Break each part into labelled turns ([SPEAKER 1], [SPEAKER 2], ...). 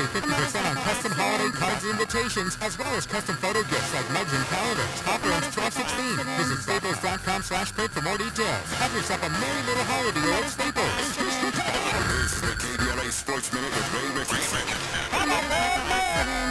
[SPEAKER 1] save 50% on custom holiday cards and invitations, as well as custom photo gifts like mugs and calendars. Offer ends 12/16. Visit Staples.com/pick for more details. Have yourself a merry little holiday at Staples.
[SPEAKER 2] This is the KBLA Sports Minute with Ray Richardson.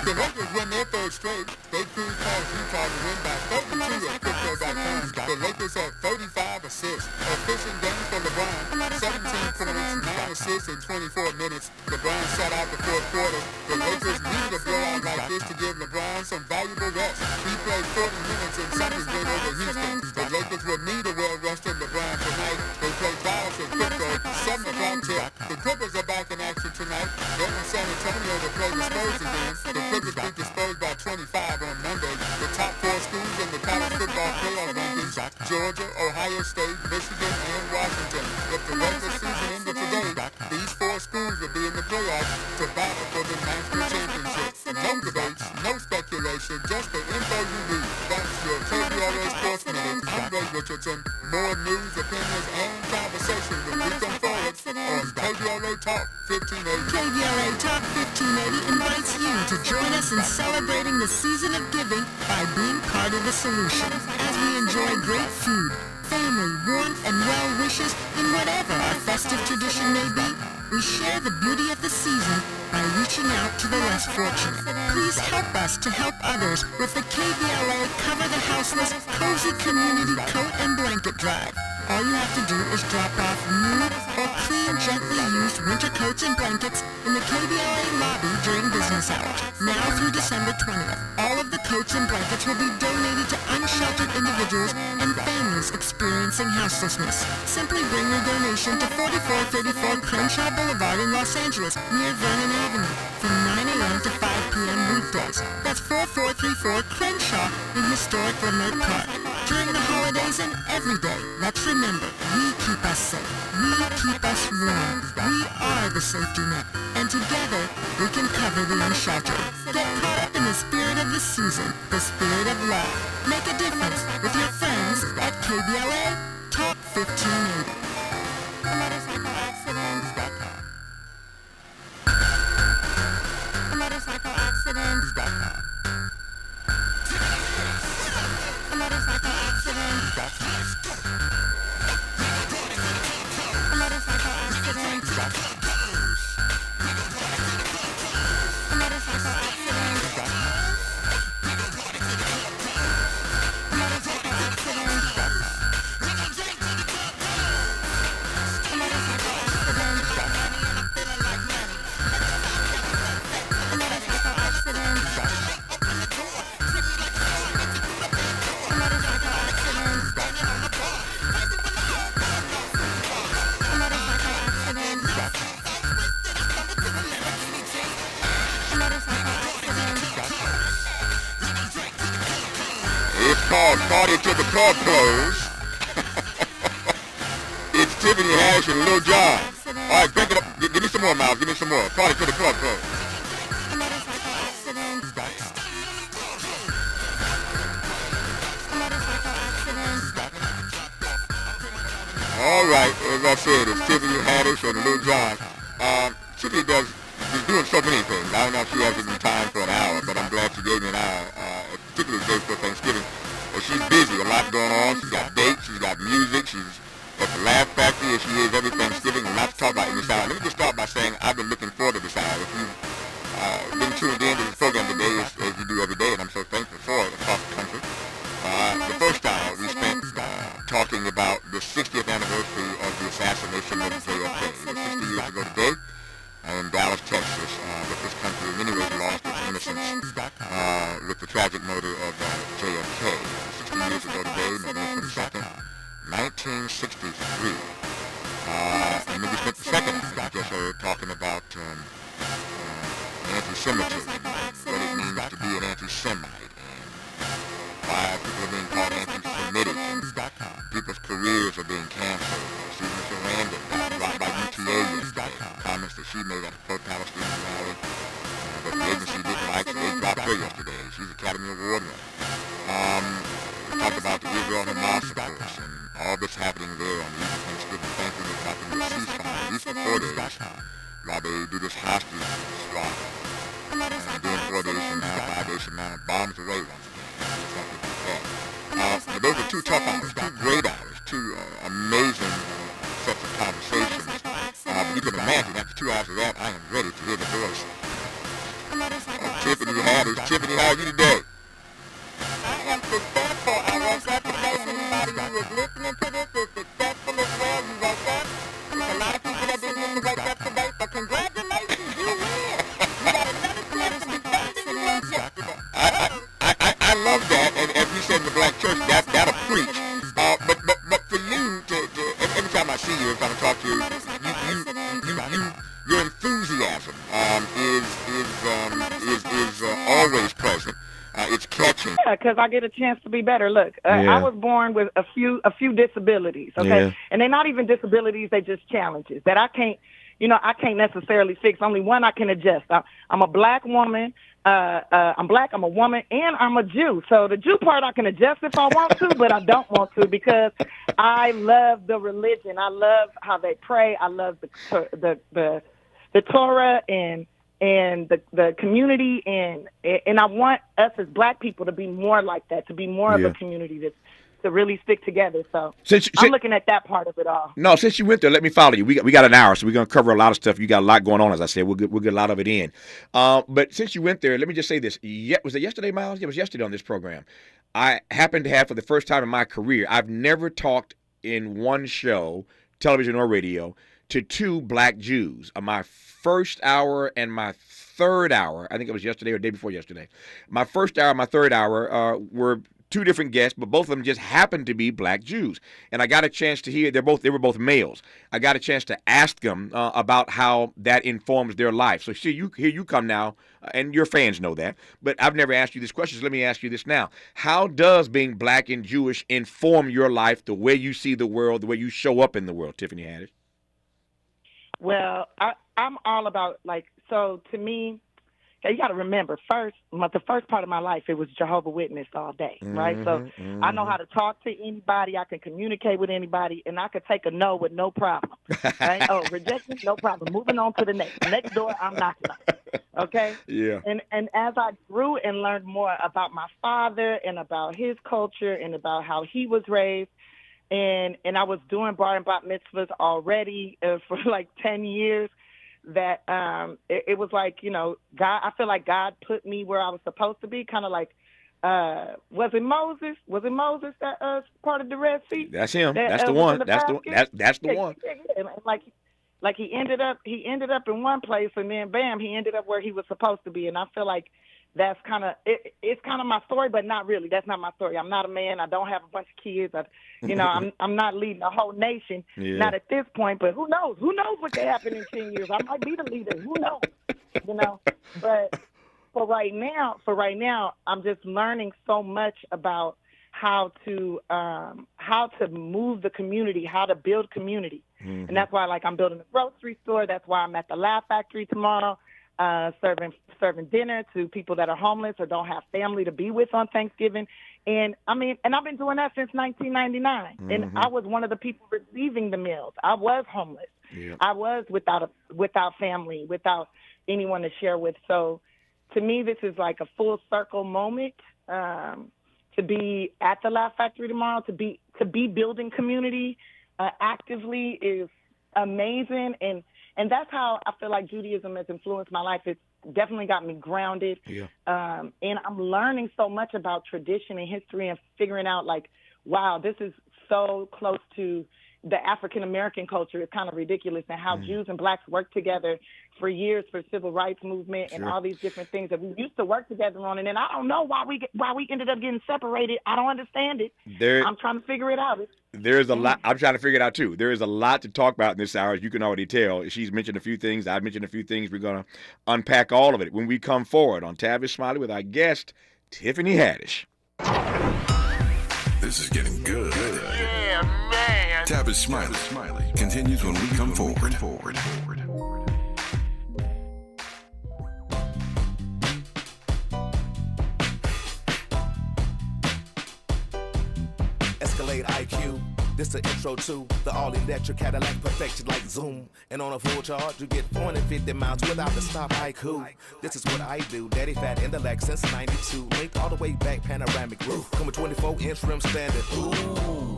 [SPEAKER 1] The Lakers win their third straight. They cruised past Utah to win by 32 at Crypto.com. The Lakers had 35 assists. Efficient game for LeBron. 17 points, 9 assists in 24 minutes. LeBron sat out the fourth quarter. The Lakers needed a blowout like this to give LeBron some valuable rest. He played 40 minutes in Sunday's win over Houston. The Lakers will need a well-rested LeBron tonight. They play Dallas at Crypto, 7 o'clock tip. The Clippers are back in action tonight. Then in San Antonio to play the Spurs again. The Clippers beat the Spurs by 25 on Monday. The top 4 schools in the college football playoff rankings: Georgia, Ohio State, Michigan, and Washington. If the regular season ended today, these 4 schools will be in the playoffs to battle for the national championship. No debates, no speculation, just the info you need. That's your KBLA Sports Minute. I'm Ray Richardson. More news, opinions, and conversation when we come forward on KBLA Talk 1580.
[SPEAKER 3] KBLA Talk 1580 invites you to join us in celebrating the season of giving by being part of the solution as we enjoy great food, family, warmth, and well wishes in whatever our festive tradition may be. We share the beauty of the season by reaching out to the less fortunate. Please help us to help others with the KBLA Cover the Houseless Cozy Community Coat and Blanket Drive. All you have to do is drop off new or clean, gently used winter coats and blankets in the KBLA lobby during business hours, now through December 20th. All of the coats and blankets will be donated to unsheltered individuals and families experiencing houselessness. Simply bring your donation to 4434 Crenshaw Boulevard in Los Angeles, near Vernon Avenue, from 9 a.m. to 5 p.m. weekdays. That's 4434 Crenshaw in historic Leimert Park. During the holidays and every day, let's remember, we keep us safe. We keep us warm. We are the safety net. And together, we can cover the unsheltered. Get caught up in the spirit of the season, the spirit of love. Make a difference with your friends at KBLA Talk 1580.
[SPEAKER 1] Motorcycleaccidents.com.
[SPEAKER 3] Motorcycleaccidents.com. Motorcycle accident. Motorcycle accident. Motorcycle accident. Motorcycle accident. Motorcycle accident. Motorcycle accident.
[SPEAKER 2] It's called Party to the Club Close. It's Tiffany Harris and Lil Jon. All right, pick it up. Give me some more, Miles. Give me some more. Party to the Club Close.
[SPEAKER 3] Motorcycle accident. Motorcycle accident.
[SPEAKER 2] All right, as I said, it's Tiffany Harris and Lil Jon. Tiffany is doing so many things. I don't know if she has any time for an hour, but I'm glad she gave me an hour, particularly the day before Thanksgiving. She's busy, a lot going on. She's got dates, she's got music, she's at the Laugh Factory as she is every Thanksgiving, and lots to talk about in this hour. Let me just start by saying I've been looking forward to this hour. If you've been tuned in to this program today, as you do every day, and I'm so thankful for it across the country. The first hour we spent talking about the 60th anniversary of the assassination of JFK. It was 60 years ago today in Dallas, Texas, that this country in many ways lost its innocence with the tragic murder of JFK. 60 years ago today, November 22nd, 1963. And then we spent the second hour just talking about anti-Semitism, what it means to be an anti-Semite, and why people are being called anti-Semitic, and people's careers are being canceled. Susan Sarandon got dropped by UTA yesterday. Comments that she made at a pro-Palestinian rally that the agency didn't like, so they dropped her yesterday. She's Academy Award winner. Talked about the Israel-Hamas, of course, and all that's happening there on the Eve of Thanksgiving. Thankfully, there's nothing to cease fire, at least for 4 days, while they do this hostage swap bombs away once again. Something like that. But those are 2 tough hours, 2 great hours, 2 amazing sets of conversations. But you can imagine after 2 hours of that, I am ready to hear the voice. Tiffany Haddish. Tiffany, how are you today?
[SPEAKER 3] I am successful. I woke up today, and anybody who is listening to this is successful as well. You woke up. There's a lot of people that didn't get to wake up today, but congratulations, you win. You got another chance to be better than you was yesterday.
[SPEAKER 2] I love that, and as we said in the black church, that'll preach. But for you, every time I see you, every time I talk to you, your enthusiasm is always present. It's catching.
[SPEAKER 4] Yeah, because I get a chance to be better. Look, I was born with a few disabilities, okay?
[SPEAKER 5] Yeah.
[SPEAKER 4] And they're not even disabilities, they're just challenges that I can't necessarily fix. Only one I can adjust. I'm a black woman. I'm black, I'm a woman, and I'm a Jew. So the Jew part I can adjust if I want to, but I don't want to because I love the religion. I love how they pray. I love the Torah and the community, and I want us as black people to be more like that, to be more of a community to really stick together. So I'm looking at that part of it all.
[SPEAKER 5] No, since you went there, let me follow you. We got an hour, so we're going to cover a lot of stuff. You got a lot going on, as I said. We'll get a lot of it in. But since you went there, let me just say this. Was it yesterday, Miles? Yeah, it was yesterday on this program. I happened to have, for the first time in my career, I've never talked in one show, television or radio, to 2 black Jews. My first hour and my third hour, I think it was yesterday or the day before yesterday. My first hour and my third hour were 2 different guests, but both of them just happened to be black Jews. And I got a chance to hear, they were both males. I got a chance to ask them about how that informs their life. So see, here you come now, and your fans know that, but I've never asked you this question, so let me ask you this now. How does being black and Jewish inform your life, the way you see the world, the way you show up in the world, Tiffany Haddish?
[SPEAKER 4] Well, I'm all about, so to me, you got to remember, the first part of my life, it was Jehovah's Witness all day, right? So I know how to talk to anybody. I can communicate with anybody, and I could take a no with no problem. Right? Oh, rejection, no problem. Moving on to the next door, I'm knocking on. Okay?
[SPEAKER 5] Yeah.
[SPEAKER 4] And as I grew and learned more about my father and about his culture and about how he was raised, and I was doing bar and bat mitzvahs already for 10 years, that it was like, God, I feel like God put me where I was supposed to be, kind of like, was it Moses? Was it Moses that part of the Red Sea?
[SPEAKER 5] That's him. That's the one. That's the one.
[SPEAKER 4] Yeah. Like he ended up in one place, and then bam, he ended up where he was supposed to be. And I feel like that's kind of it's kind of my story, but not really. That's not my story. I'm not a man. I don't have a bunch of kids. I'm not leading a whole nation.
[SPEAKER 5] Yeah.
[SPEAKER 4] Not at this point. But who knows? Who knows what could happen in 10 years? I might be the leader. Who knows? But for right now, I'm just learning so much about how to move the community, how to build community, and that's why I'm building a grocery store. That's why I'm at the Laugh Factory tomorrow. Serving dinner to people that are homeless or don't have family to be with on Thanksgiving. And I've been doing that since 1999. And I was one of the people receiving the meals. I was homeless.
[SPEAKER 5] Yeah.
[SPEAKER 4] I was without family, without anyone to share with. So to me, this is like a full circle moment to be at the Laugh Factory tomorrow, to be building community actively is amazing. And that's how I feel like Judaism has influenced my life. It's definitely got me grounded.
[SPEAKER 5] Yeah.
[SPEAKER 4] And I'm learning so much about tradition and history and figuring out, wow, this is so close to the African-American culture. It's kind of ridiculous, and how Jews and blacks work together for years for civil rights movement and all these different things that we used to work together on. And then I don't know why we ended up getting separated. I don't understand it. I'm trying to figure it out.
[SPEAKER 5] There's a lot. I'm trying to figure it out, too. There is a lot to talk about in this hour, as you can already tell. She's mentioned a few things. I've mentioned a few things. We're going to unpack all of it when we come forward on Tavis Smiley with our guest, Tiffany Haddish.
[SPEAKER 6] This is getting good. Yeah, man. Tavis Smiley continues when we come forward.
[SPEAKER 7] Escalade IQ. This the intro to the all-electric Cadillac perfection like zoom. And on a full charge, you get 450 miles without the stop haiku. This is what I do. Daddy fat in the Lex since 92. Linked all the way back, panoramic roof. Come with 24-inch rim standard. Ooh,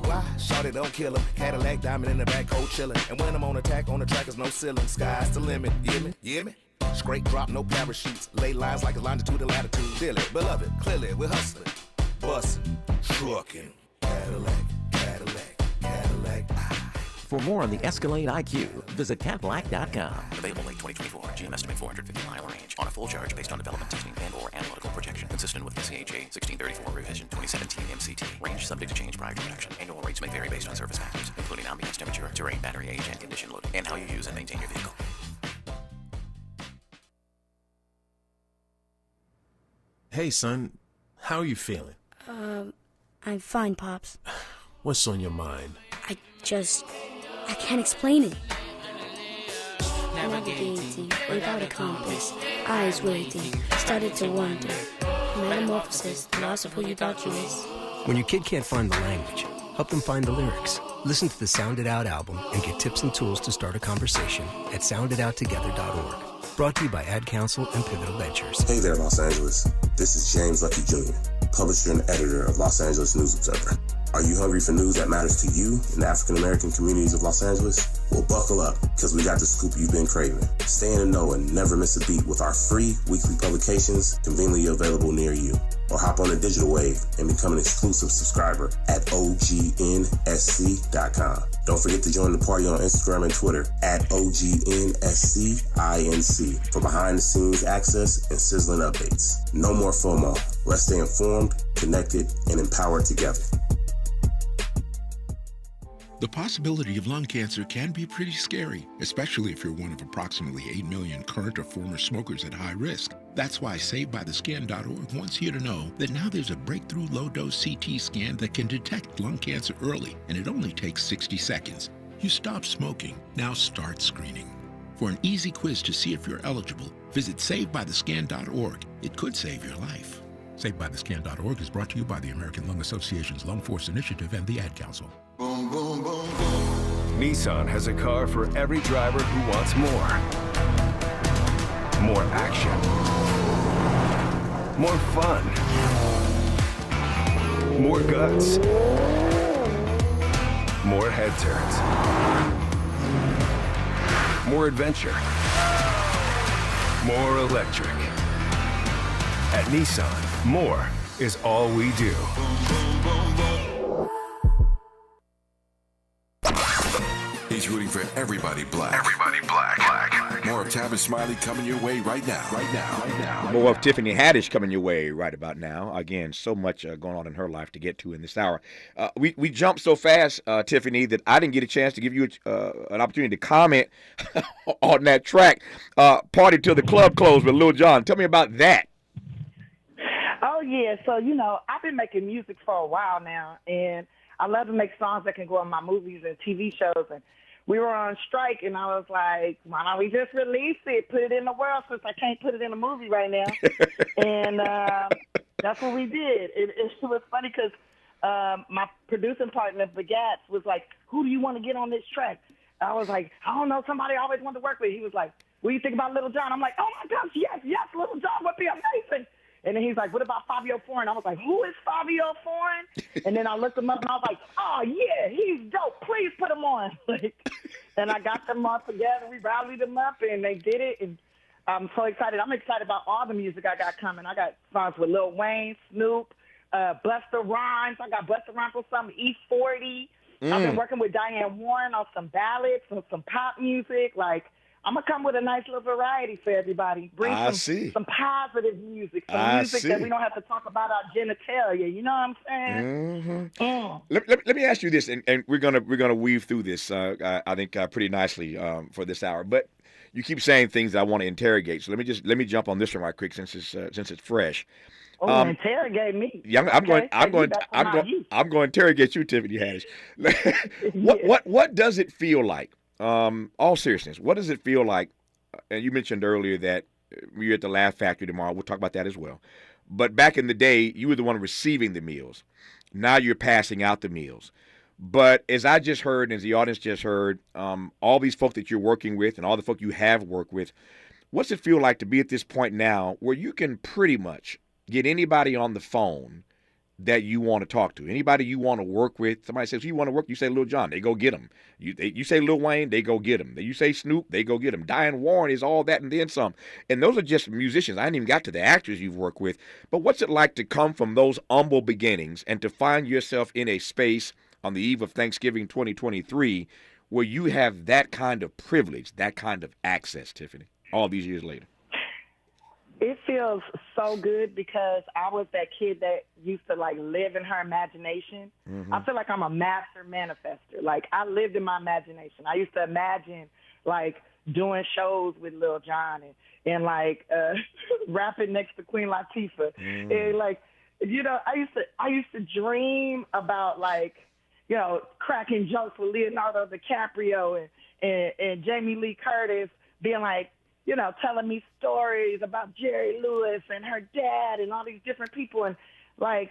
[SPEAKER 7] why? Shawty don't kill him. Cadillac diamond in the back, cold chillin'. And when I'm on attack, on the track is no ceiling. Sky's the limit. You hear me? You hear me? Straight drop, no parachutes. Lay lines like a longitude and latitude. Deal it, beloved, clearly we're hustling. Bustin', truckin'. Cadillac, Cadillac, Cadillac.
[SPEAKER 8] For more on the Escalade IQ, visit Cadillac.com.
[SPEAKER 9] Available late 2024. GM estimate 450-mile range on a full charge based on development testing and/or analytical projection consistent with the CHA 1634 revision 2017 MCT. Range subject to change prior to production. Annual rates may vary based on service factors, including ambience temperature, terrain, battery age, and condition loading, and how you use and maintain your vehicle.
[SPEAKER 10] Hey, son. How are you feeling?
[SPEAKER 11] I'm fine, Pops.
[SPEAKER 10] What's on your mind?
[SPEAKER 11] I can't explain it. Navigating without a compass, eyes waiting, started to wonder. Metamorphosis, the loss of who you thought you was.
[SPEAKER 12] When your kid can't find the language, help them find the lyrics. Listen to the Sound It Out album and get tips and tools to start a conversation at sounditouttogether.org. Brought to you by Ad Council and Pivotal Ventures.
[SPEAKER 13] Hey there, Los Angeles. This is James Lucky Jr., publisher and editor of Los Angeles News Observer. Are you hungry for news that matters to you in the African-American communities of Los Angeles? Well, buckle up, because we got the scoop you've been craving. Stay in the know and never miss a beat with our free weekly publications conveniently available near you. Or hop on the digital wave and become an exclusive subscriber at OGNSC.com. Don't forget to join the party on Instagram and Twitter at OGNSCINC for behind-the-scenes access and sizzling updates. No more FOMO. Let's stay informed, connected, and empowered together.
[SPEAKER 14] The possibility of lung cancer can be pretty scary, especially if you're one of approximately 8 million current or former smokers at high risk. That's why SaveByTheScan.org wants you to know that now there's a breakthrough low-dose CT scan that can detect lung cancer early, and it only takes 60 seconds. You stop smoking, now start screening. For an easy quiz to see if you're eligible, visit SaveByTheScan.org. It could save your life. SaveByTheScan.org is brought to you by the American Lung Association's Lung Force Initiative and the Ad Council.
[SPEAKER 6] Boom, boom, boom, boom. Nissan has a car for every driver who wants more. More action. More fun. More guts. More head turns. More adventure. More electric. At Nissan, more is all we do. He's rooting for everybody black. Everybody black. More of Tavis Smiley coming your way right now.
[SPEAKER 5] More of Tiffany Haddish coming your way right about now. Again, so much going on in her life to get to in this hour. We jumped so fast, Tiffany, that I didn't get a chance to give you an opportunity to comment on that track, Party Till the Club Closed with Lil Jon. Tell me about that.
[SPEAKER 4] Oh, yeah. So, I've been making music for a while now, and I love to make songs that can go in my movies and TV shows. And we were on strike, and I was like, why don't we just release it, put it in the world, since I can't put it in a movie right now. And that's what we did. It was funny because my producing partner, Bagatz, was like, who do you want to get on this track? I was like, I don't know, somebody I always wanted to work with. He was like, what do you think about Lil Jon? I'm like, oh, my gosh, yes, Lil Jon would be amazing. And then he's like, what about Fabio Foreign? I was like, who is Fabio Foreign? And then I looked him up, and I was like, oh, yeah, he's dope. Please put him on. And I got them all together. We rallied them up, and they did it. And I'm so excited. I'm excited about all the music I got coming. I got songs with Lil Wayne, Snoop, Busta Rhymes. I got Busta Rhymes with some E40. I've been working with Diane Warren on some ballads and some pop music. I'm going to come with a nice little variety for everybody. Bring some positive music, music that we don't have to talk about our genitalia. You know what I'm saying? Mm-hmm.
[SPEAKER 5] Let me ask you this, and we're gonna weave through this, I think, pretty nicely for this hour. But you keep saying things that I want to interrogate. So let me jump on this one right quick since it's fresh.
[SPEAKER 4] Oh, interrogate me.
[SPEAKER 5] Yeah, I'm going to interrogate you, Tiffany Haddish. What does it feel like? All seriousness, what does it feel like? And you mentioned earlier that you're at the Laugh Factory tomorrow. We'll talk about that as well. But back in the day, you were the one receiving the meals. Now you're passing out the meals. But as I just heard, and as the audience just heard, all these folk that you're working with and all the folk you have worked with, what's it feel like to be at this point now where you can pretty much get anybody on the phone that you want to talk to, anybody you want to work with? Somebody says, you want to work, you say Lil Jon, they go get him. You say Lil Wayne, they go get him. You say Snoop, they go get him. Diane Warren is all that and then some. And those are just musicians. I ain't even got to the actors you've worked with. But what's it like to come from those humble beginnings and to find yourself in a space on the eve of Thanksgiving 2023 where you have that kind of privilege, that kind of access, Tiffany, all these years later?
[SPEAKER 4] It feels so good because I was that kid that used to like live in her imagination.
[SPEAKER 5] Mm-hmm.
[SPEAKER 4] I feel like I'm a master manifester. Like I lived in my imagination. I used to imagine like doing shows with Lil Jon and like rapping next to Queen Latifah. And like, you know, I used to dream about like, you know, cracking jokes with Leonardo DiCaprio and Jamie Lee Curtis being like, you know, telling me stories about Jerry Lewis and her dad and all these different people. And, like,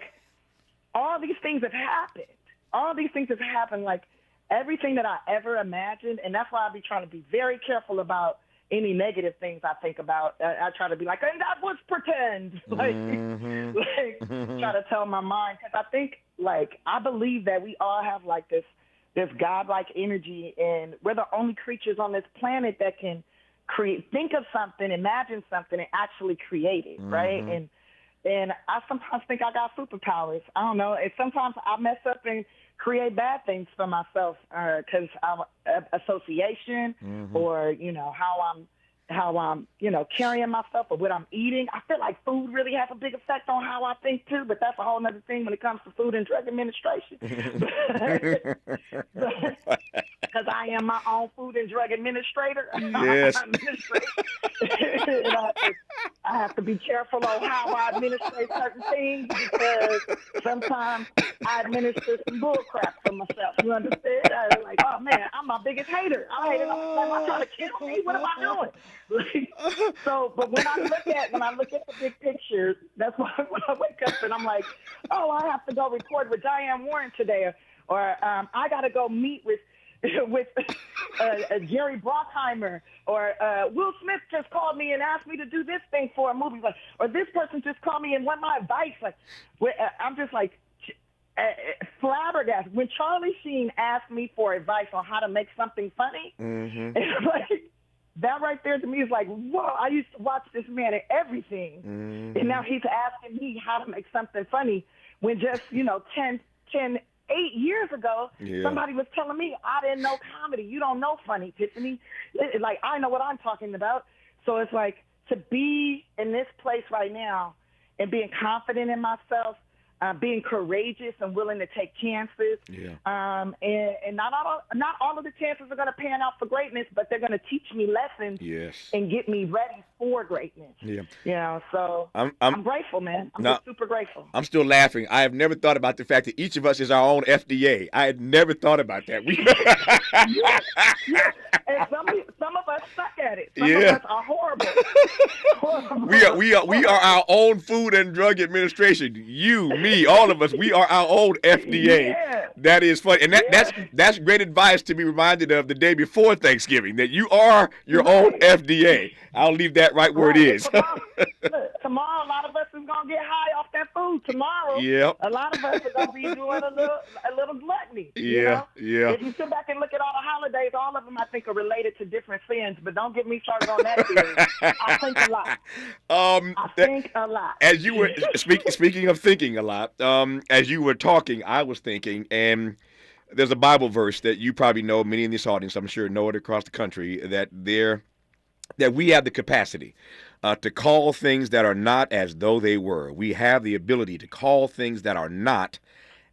[SPEAKER 4] all these things have happened. All these things have happened, like, everything that I ever imagined. And that's why I be trying to be very careful about any negative things I think about. I try to be like, and that was pretend. Like, try to tell my mind. Because I think, like, I believe that we all have, like, this godlike energy. And we're the only creatures on this planet that can think of something, imagine something, and actually create it, right? And I sometimes think I got superpowers. I don't know. And sometimes I mess up and create bad things for myself because I'm association or, you know, how I'm, you know, carrying myself or what I'm eating. I feel like food really has a big effect on how I think too, but that's a whole other thing when it comes to Food and Drug Administration. Because I am my own Food and Drug Administrator.
[SPEAKER 5] Yes.
[SPEAKER 4] I have to be careful on how I administrate certain things because sometimes I administer some bull crap for myself. You understand? I'm like, oh man, I'm my biggest hater. I hate it. Am I trying to kill me? What am I doing? So, but when I look at the big picture, that's why when I wake up and I'm like, oh, I have to go record with Diane Warren today, or I got to go meet with Jerry Bruckheimer, or Will Smith just called me and asked me to do this thing for a movie, like, or this person just called me and want my advice. Like, I'm just like flabbergasted. When Charlie Sheen asked me for advice on how to make something funny, and like that right there to me is like, whoa! I used to watch this man in everything, and now he's asking me how to make something funny. When just 8 years ago, somebody was telling me I didn't know comedy. You don't know funny, Tiffany. Like, I know what I'm talking about. So it's like to be in this place right now and being confident in myself, being courageous and willing to take chances. And not all of the chances are going to pan out for greatness, but they're going to teach me lessons and get me ready for greatness. So I'm grateful, man. I'm just super grateful.
[SPEAKER 5] I'm still laughing. I have never thought about the fact that each of us is our own FDA. I had never thought about that.
[SPEAKER 4] And some of us suck at it. Some of us are horrible.
[SPEAKER 5] We are our own Food and Drug Administration. You, me, all of us. We are our own FDA. That is funny, and that's great advice to be reminded of the day before Thanksgiving. That you are your own FDA. I'll leave that right where it is.
[SPEAKER 4] Tomorrow, a lot of us is gonna get high off that food. Tomorrow, a lot of us are gonna be doing a little gluttony. You know? If you sit back and look at all the holidays, all of them I think are related to different sins. But don't get me started on that theory. I think a lot. I think a lot.
[SPEAKER 5] As you were speaking of thinking a lot, as you were talking, I was thinking, and there's a Bible verse that you probably know. Many in this audience, I'm sure, know it across the country. That we have the capacity to call things that are not as though they were. We have the ability to call things that are not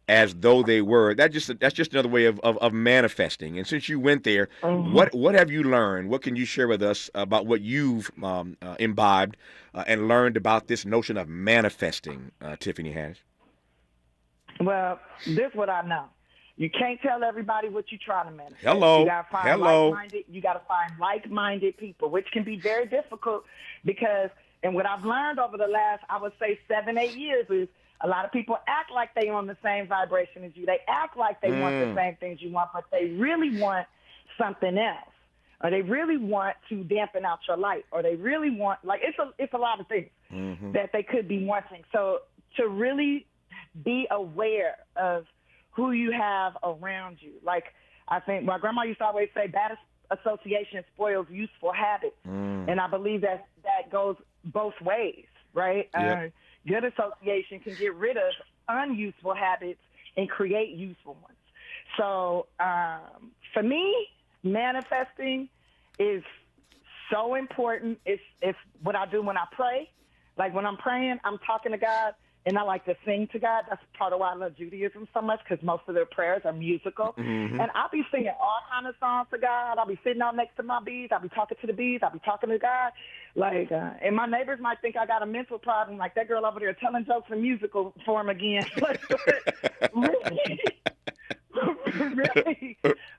[SPEAKER 5] as though they were. That's just another way of manifesting. And since you went there, what have you learned? What can you share with us about what you've imbibed and learned about this notion of manifesting, Tiffany Haddish?
[SPEAKER 4] Well, this is what I know. You can't tell everybody what you're trying to manifest.
[SPEAKER 5] Hello.
[SPEAKER 4] You gotta find like-minded. You gotta find like-minded people, which can be very difficult because And what I've learned over the last, I would say 7-8 years is a lot of people act like they on the same vibration as you. They act like they want the same things you want, but they really want something else. Or they really want to dampen out your light. Or they really want, like, it's a lot of things that they could be wanting. So to really be aware of who you have around you. Like, I think my grandma used to always say, bad association spoils useful habits. And I believe that goes both ways, right?
[SPEAKER 5] Yep.
[SPEAKER 4] Good association can get rid of unuseful habits and create useful ones. So for me, manifesting is so important. It's what I do when I pray. Like when I'm praying, I'm talking to God, and I like to sing to God. That's part of why I love Judaism so much, because most of their prayers are musical. And I'll be singing all kind of songs to God. I'll be sitting out next to my bees. I'll be talking to the bees. I'll be talking to God. Like, and my neighbors might think I got a mental problem, like that girl over there telling jokes in musical form again.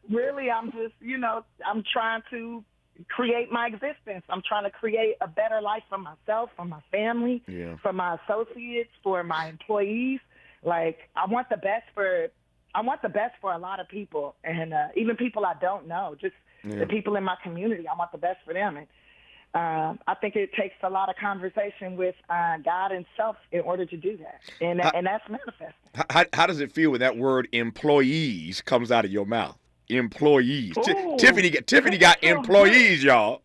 [SPEAKER 4] Really, I'm just, I'm trying to create my existence. I'm trying to create a better life for myself, for my family, for my associates, for my employees. Like, I want the best for a lot of people, and even people I don't know, just the people in my community. I want the best for them. And I think it takes a lot of conversation with God and self in order to do that, and that's manifesting.
[SPEAKER 5] How does it feel when that word employees comes out of your mouth? Employees.
[SPEAKER 4] Ooh,
[SPEAKER 5] Tiffany got employees, y'all.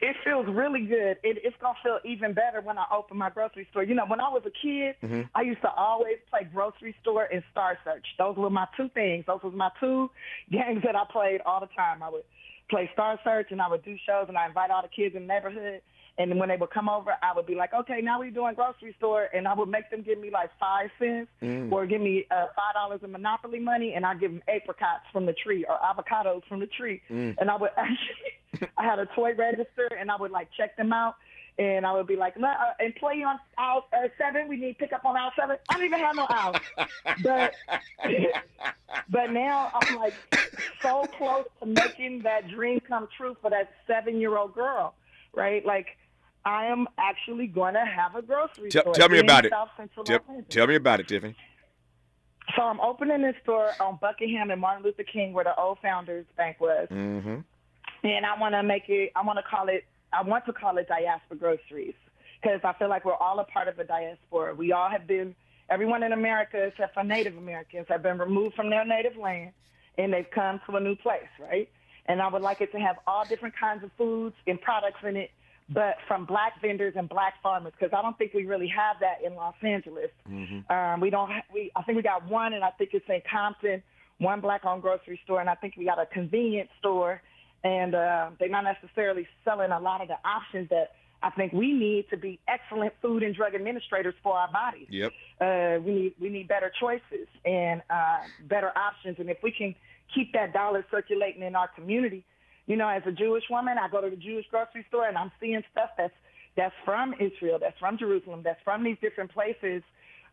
[SPEAKER 4] It feels really good. It's going to feel even better when I open my grocery store. When I was a kid, I used to always play grocery store and Star Search. Those were my two things. Those were my two games that I played all the time. I would play Star Search, and I would do shows, and I invite all the kids in the neighborhood. And when they would come over, I would be like, okay, now we're doing grocery store. And I would make them give me like 5 cents or give me $5 in Monopoly money. And I'd give them apricots from the tree or avocados from the tree. And I would actually, I had a toy register, and I would like check them out. And I would be like, employee on aisle 7, we need pickup on aisle 7. I don't even have no aisle. But now I'm like so close to making that dream come true for that 7-year-old girl, right? Like, I am actually going to have a grocery store.
[SPEAKER 5] Tell me about it.
[SPEAKER 4] Tell
[SPEAKER 5] me about it, Tiffany.
[SPEAKER 4] So I'm opening this store on Buckingham and Martin Luther King, where the old Founders Bank was. And I want to call it Diaspora Groceries, because I feel like we're all a part of a diaspora. We all have been, everyone in America except for Native Americans have been removed from their native land, and they've come to a new place, right? And I would like it to have all different kinds of foods and products in it, but from black vendors and black farmers, because I don't think we really have that in Los Angeles. I think we got one, and I think it's in Compton, one black-owned grocery store, and I think we got a convenience store, and they're not necessarily selling a lot of the options that I think we need to be excellent food and drug administrators for our bodies. We need better choices and better options, and if we can keep that dollar circulating in our community. As a Jewish woman, I go to the Jewish grocery store, and I'm seeing stuff that's from Israel, that's from Jerusalem, that's from these different places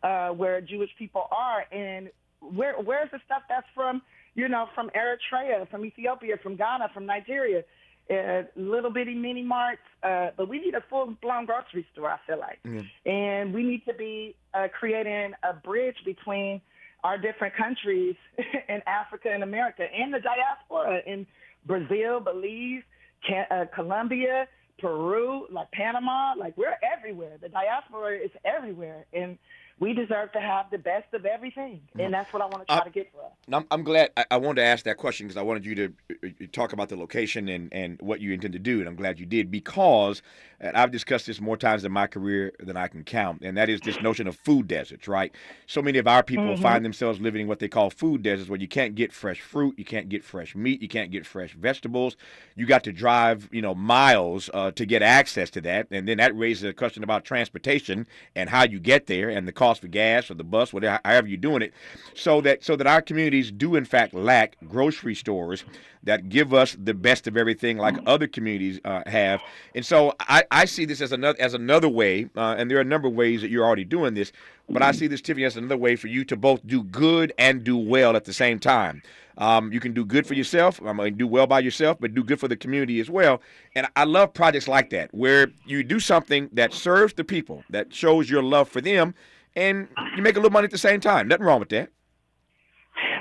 [SPEAKER 4] where Jewish people are. And where's the stuff that's from, from Eritrea, from Ethiopia, from Ghana, from Nigeria? Little bitty mini marts, but we need a full-blown grocery store, I feel like. And we need to be creating a bridge between our different countries in Africa and America and the diaspora in Brazil, Belize, Colombia, Peru, like Panama. Like, we're everywhere. The diaspora is everywhere, and we deserve to have the best of everything, and that's what I want to try to get for us.
[SPEAKER 5] I'm glad. I wanted to ask that question because I wanted you to talk about the location and what you intend to do, and I'm glad you did, because I've discussed this more times in my career than I can count, and that is this notion of food deserts, right? So many of our people find themselves living in what they call food deserts, where you can't get fresh fruit, you can't get fresh meat, you can't get fresh vegetables. You got to drive, miles to get access to that, and then that raises a question about transportation and how you get there and the cost for gas or the bus, whatever, however you're doing it, so that our communities do in fact lack grocery stores that give us the best of everything like other communities have. And so I see this as another way, and there are a number of ways that you're already doing this, but I see this, Tiffany, as another way for you to both do good and do well at the same time. You can do good for yourself, do well by yourself, but do good for the community as well. And I love projects like that, where you do something that serves the people, that shows your love for them, and you make a little money at the same time. Nothing wrong with that.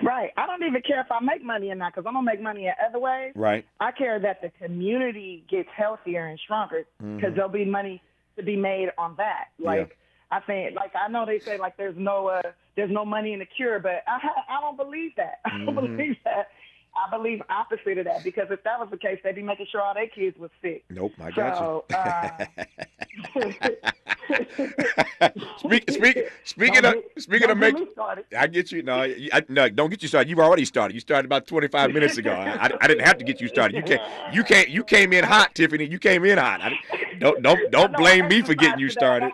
[SPEAKER 4] Right. I don't even care if I make money or not, because I'm going to make money in other ways.
[SPEAKER 5] Right.
[SPEAKER 4] I care that the community gets healthier and stronger, because there'll be money to be made on that. Like, I think, like, I know they say, like, there's no money in the cure, but I don't believe that. I don't believe that. I believe opposite of that, because if that was the case, they'd be making sure all their kids was sick.
[SPEAKER 5] Nope, I got
[SPEAKER 4] you.
[SPEAKER 5] Speaking of making, I get you. No, don't get you started. You've already started. You started about 25 minutes ago. I didn't have to get you started. You came in hot, Tiffany. You came in hot. Don't blame me for getting you started.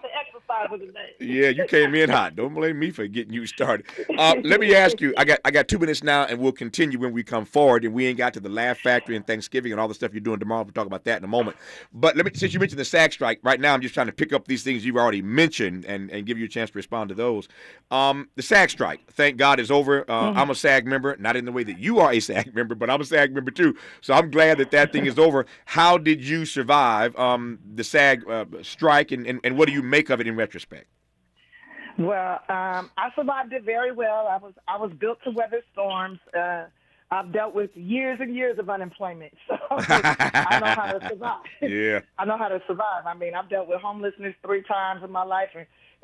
[SPEAKER 5] Yeah, you came in hot. Don't blame me for getting you started. Let me ask you. I got 2 minutes now, and we'll continue when we come forward. And we ain't got to the Laugh Factory and Thanksgiving and all the stuff you're doing tomorrow. We'll talk about that in a moment. But since you mentioned the SAG strike, right now I'm just trying to pick up these things you've already mentioned and give you a chance to respond to those. The SAG strike, thank God, is over. I'm a SAG member, not in the way that you are a SAG member, but I'm a SAG member too. So I'm glad that thing is over. How did you survive the SAG strike, and what do you make of it in retrospect?
[SPEAKER 4] Well, I survived it very well. I was built to weather storms. I've dealt with years and years of unemployment, so I know how to survive.
[SPEAKER 5] Yeah.
[SPEAKER 4] I know how to survive. I mean, I've dealt with homelessness 3 times in my life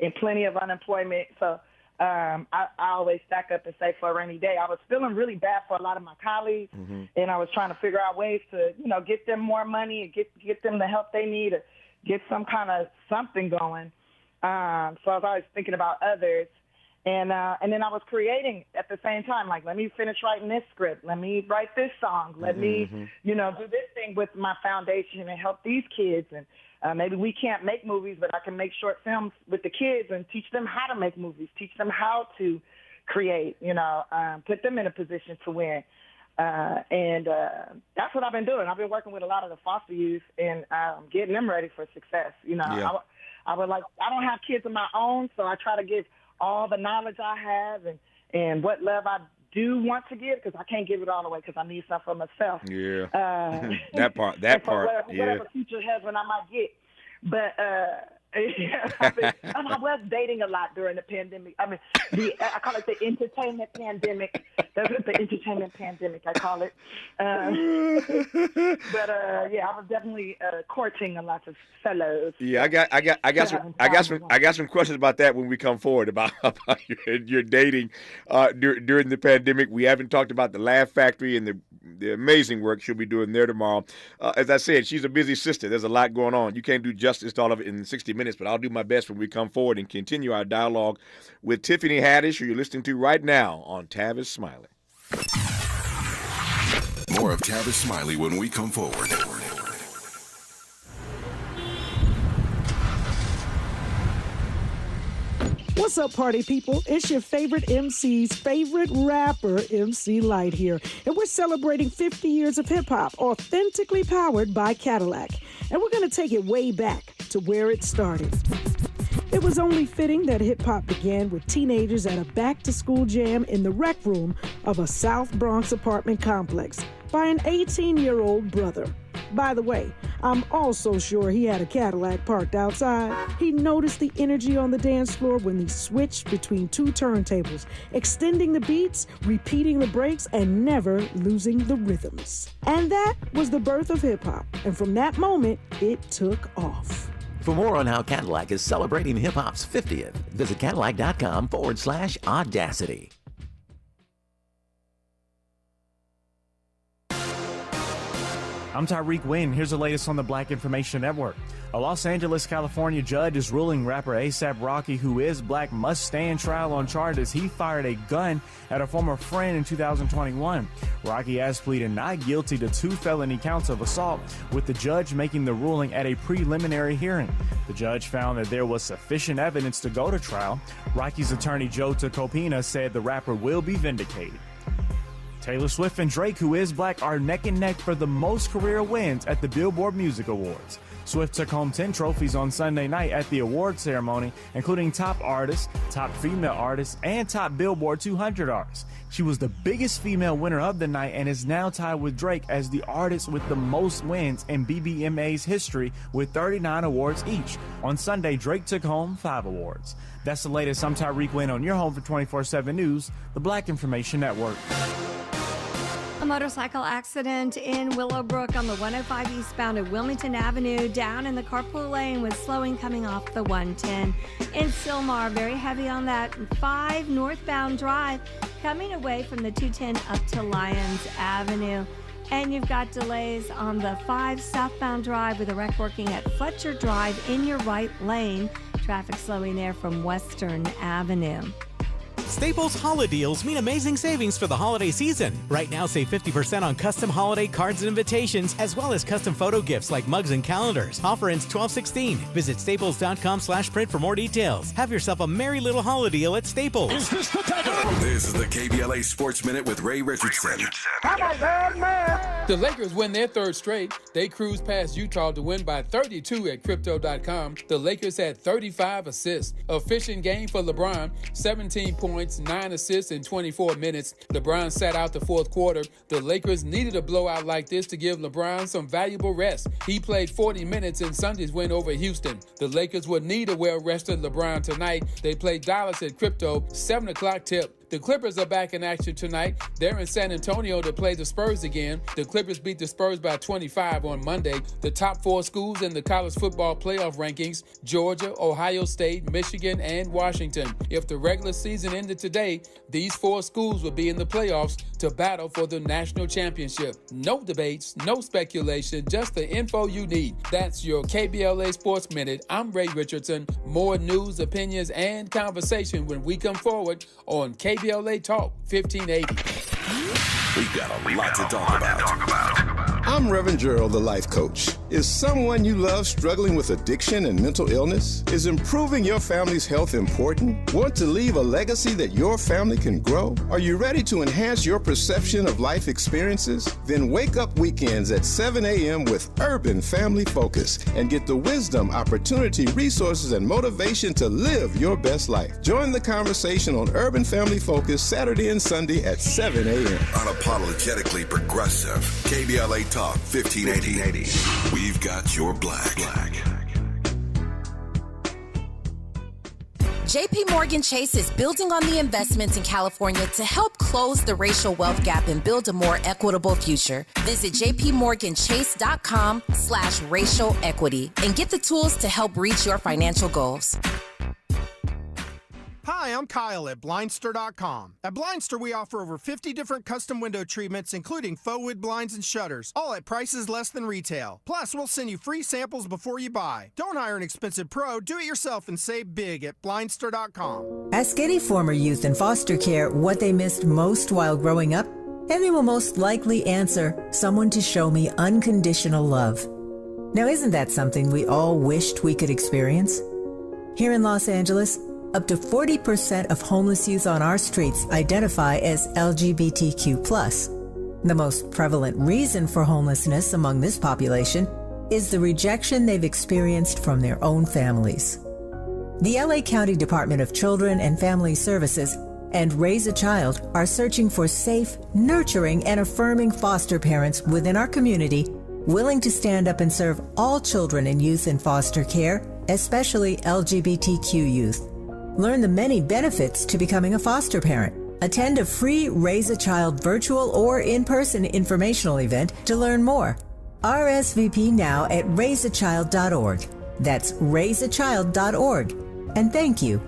[SPEAKER 4] and plenty of unemployment. So I always stack up and say for a rainy day. I was feeling really bad for a lot of my colleagues, and I was trying to figure out ways to, get them more money and get them the help they need, or get some kind of something going. So I was always thinking about others. And then I was creating at the same time, like, let me finish writing this script. Let me write this song. Let me, do this thing with my foundation and help these kids. And maybe we can't make movies, but I can make short films with the kids and teach them how to make movies, teach them how to create, put them in a position to win. And that's what I've been doing. I've been working with a lot of the foster youth and getting them ready for success. I don't have kids of my own, so I try to give all the knowledge I have and what love I do want to give, because I can't give it all away because I need some for myself.
[SPEAKER 5] Yeah. that part.
[SPEAKER 4] Whatever future has when I might get. But I was dating a lot during the pandemic. I mean, I call it the entertainment pandemic. That's the entertainment pandemic, I call it. But I was definitely courting a lot of fellows.
[SPEAKER 5] Yeah, I got some questions about that when we come forward about your dating during the pandemic. We haven't talked about the Laugh Factory and the amazing work she'll be doing there tomorrow. As I said, she's a busy sister. There's a lot going on. You can't do justice to all of it in 60 minutes, but I'll do my best when we come forward and continue our dialogue with Tiffany Haddish, who you're listening to right now on Tavis Smiley.
[SPEAKER 6] More of Tavis Smiley when we come forward.
[SPEAKER 15] What's up, party people? It's your favorite MC's favorite rapper, MC Light here. And we're celebrating 50 years of hip-hop, authentically powered by Cadillac. And we're going to take it way back to where it started. It was only fitting that hip-hop began with teenagers at a back-to-school jam in the rec room of a South Bronx apartment complex by an 18-year-old brother. By the way, I'm also sure he had a Cadillac parked outside. He noticed the energy on the dance floor when he switched between 2 turntables, extending the beats, repeating the breaks, and never losing the rhythms. And that was the birth of hip-hop. And from that moment, it took off.
[SPEAKER 8] For more on how Cadillac is celebrating hip-hop's 50th, visit Cadillac.com/audacity.
[SPEAKER 16] I'm Tyreek Wynn. Here's the latest on the Black Information Network. A Los Angeles, California judge is ruling rapper A$AP Rocky, who is black, must stand trial on charges he fired a gun at a former friend in 2021. Rocky has pleaded not guilty to 2 felony counts of assault, with the judge making the ruling at a preliminary hearing. The judge found that there was sufficient evidence to go to trial. Rocky's attorney Joe Tacopina said the rapper will be vindicated. Taylor Swift and Drake, Who Is Black, are neck and neck for the most career wins at the Billboard Music Awards. Swift took home 10 trophies on Sunday night at the award ceremony, including Top Artist, Top Female Artist, and Top Billboard 200 Artist. She was the biggest female winner of the night and is now tied with Drake as the artist with the most wins in BBMA's history with 39 awards each. On Sunday, Drake took home 5 awards. That's the latest. I'm Tyreek Wynn on your home for 24/7 News, the Black Information Network.
[SPEAKER 17] A motorcycle accident in Willowbrook on the 105 eastbound at Wilmington Avenue, down in the carpool lane with slowing coming off the 110. In Sylmar, very heavy on that 5 northbound drive coming away from the 210 up to Lyons Avenue. And you've got delays on the 5 southbound drive with a wreck working at Fletcher Drive in your right lane. Traffic slowing there from Western Avenue.
[SPEAKER 18] Staples Holiday Deals mean amazing savings for the holiday season. Right now, save 50% on custom holiday cards and invitations, as well as custom photo gifts like mugs and calendars. Offer ends 12/16. Visit staples.com/print for more details. Have yourself a merry little holiday deal at Staples.
[SPEAKER 6] This is the KBLA Sports Minute with Ray Richardson.
[SPEAKER 19] The Lakers win their 3rd straight. They cruised past Utah to win by 32 at Crypto.com. The Lakers had 35 assists. A fishing game for LeBron, 17 points, 9 assists in 24 minutes. LeBron sat out the 4th quarter. The Lakers needed a blowout like this to give LeBron some valuable rest. He played 40 minutes in Sunday's win over Houston. The Lakers would need a well-rested LeBron tonight. They play Dallas at Crypto, 7 o'clock tip. The Clippers are back in action tonight. They're in San Antonio to play the Spurs again. The Clippers beat the Spurs by 25 on Monday. The top 4 schools in the college football playoff rankings: Georgia, Ohio State, Michigan, and Washington. If the regular season ended today, these 4 schools would be in the playoffs to battle for the national championship. No debates, no speculation, just the info you need. That's your KBLA Sports Minute. I'm Ray Richardson. More news, opinions, and conversation when we come forward on KBLA Talk 1580.
[SPEAKER 6] We've got a lot to talk about.
[SPEAKER 20] I'm Reverend Gerald, the life coach. Is someone you love struggling with addiction and mental illness? Is improving your family's health important? Want to leave a legacy that your family can grow? Are you ready to enhance your perception of life experiences? Then wake up weekends at 7 a.m. with Urban Family Focus and get the wisdom, opportunity, resources, and motivation to live your best life. Join the conversation on Urban Family Focus Saturday and Sunday at 7 a.m.
[SPEAKER 6] Unapologetically progressive. KBLA Talk 1580. We've got your black.
[SPEAKER 21] JP Morgan Chase is building on the investments in California to help close the racial wealth gap and build a more equitable future. Visit jpmorganchase.com/racial equity and get the tools to help reach your financial goals.
[SPEAKER 22] Hi, I'm Kyle at Blindster.com. At Blindster, we offer over 50 different custom window treatments, including faux wood blinds and shutters, all at prices less than retail. Plus, we'll send you free samples before you buy. Don't hire an expensive pro. Do it yourself and save big at Blindster.com.
[SPEAKER 23] Ask any former youth in foster care what they missed most while growing up, and they will most likely answer, someone to show me unconditional love. Now, isn't that something we all wished we could experience? Here in Los Angeles, up to 40% of homeless youth on our streets identify as LGBTQ+. The most prevalent reason for homelessness among this population is the rejection they've experienced from their own families. The LA County Department of Children and Family Services and Raise a Child are searching for safe, nurturing, and affirming foster parents within our community willing to stand up and serve all children and youth in foster care, especially LGBTQ youth. Learn the many benefits to becoming a foster parent. Attend a free Raise a Child virtual or in-person informational event to learn more. RSVP now at raiseachild.org. That's raiseachild.org. And thank you.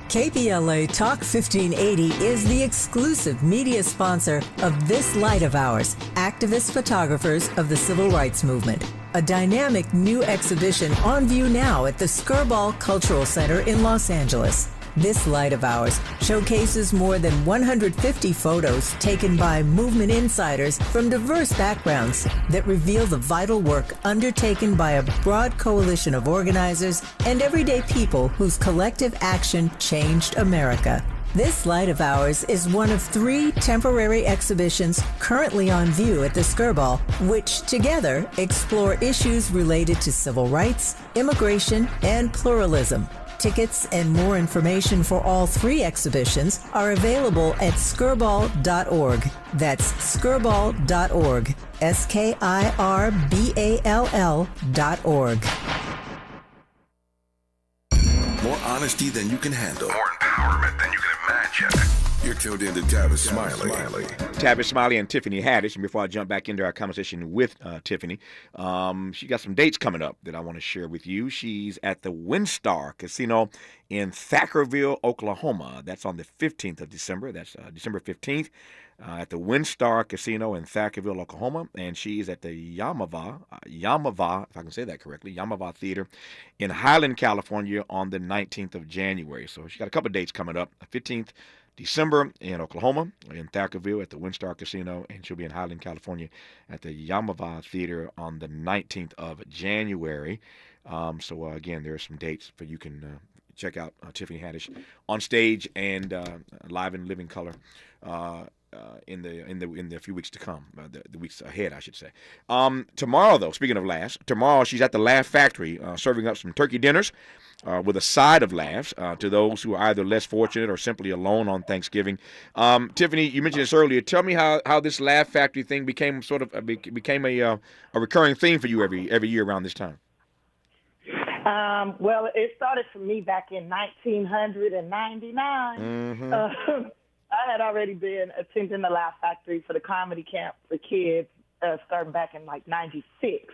[SPEAKER 23] KBLA Talk 1580 is the exclusive media sponsor of this light of ours, activist photographers of the Civil Rights Movement. A dynamic new exhibition on view now at the Skirball Cultural Center in Los Angeles. This light of ours showcases more than 150 photos taken by movement insiders from diverse backgrounds that reveal the vital work undertaken by a broad coalition of organizers and everyday people whose collective action changed America. This light of ours is one of 3 temporary exhibitions currently on view at the Skirball, which together explore issues related to civil rights, immigration, and pluralism. Tickets and more information for all 3 exhibitions are available at skirball.org. That's skirball.org. SKIRBALL.org.
[SPEAKER 6] More honesty than you can handle. More empowerment than you can imagine. You're tuned in to Tavis Smiley.
[SPEAKER 5] Tavis Smiley and Tiffany Haddish. And before I jump back into our conversation with Tiffany, she got some dates coming up that I want to share with you. She's at the WinStar Casino in Thackerville, Oklahoma. That's on the 15th of December. That's December 15th at the WinStar Casino in Thackerville, Oklahoma. And she's at the Yamava, if I can say that correctly, Yamava Theater in Highland, California on the 19th of January. So she got a couple of dates coming up. 15th December in Oklahoma, in Thackerville at the WinStar Casino, and she'll be in Highland, California at the Yamava Theater on the 19th of January. So again, there are some dates for you can check out Tiffany Haddish on stage and live in living color in the few weeks to come, the weeks ahead, I should say. Tomorrow, though, speaking of laughs, tomorrow she's at the Laugh Factory serving up some turkey dinners with a side of laughs to those who are either less fortunate or simply alone on Thanksgiving. Tiffany, you mentioned this earlier. Tell me how this Laugh Factory thing became sort of became a recurring theme for you every year around this time.
[SPEAKER 4] Well, it started for me back in 1999.
[SPEAKER 5] Mm-hmm.
[SPEAKER 4] I had already been attending the Laugh Factory for the comedy camp for kids starting back in like 96.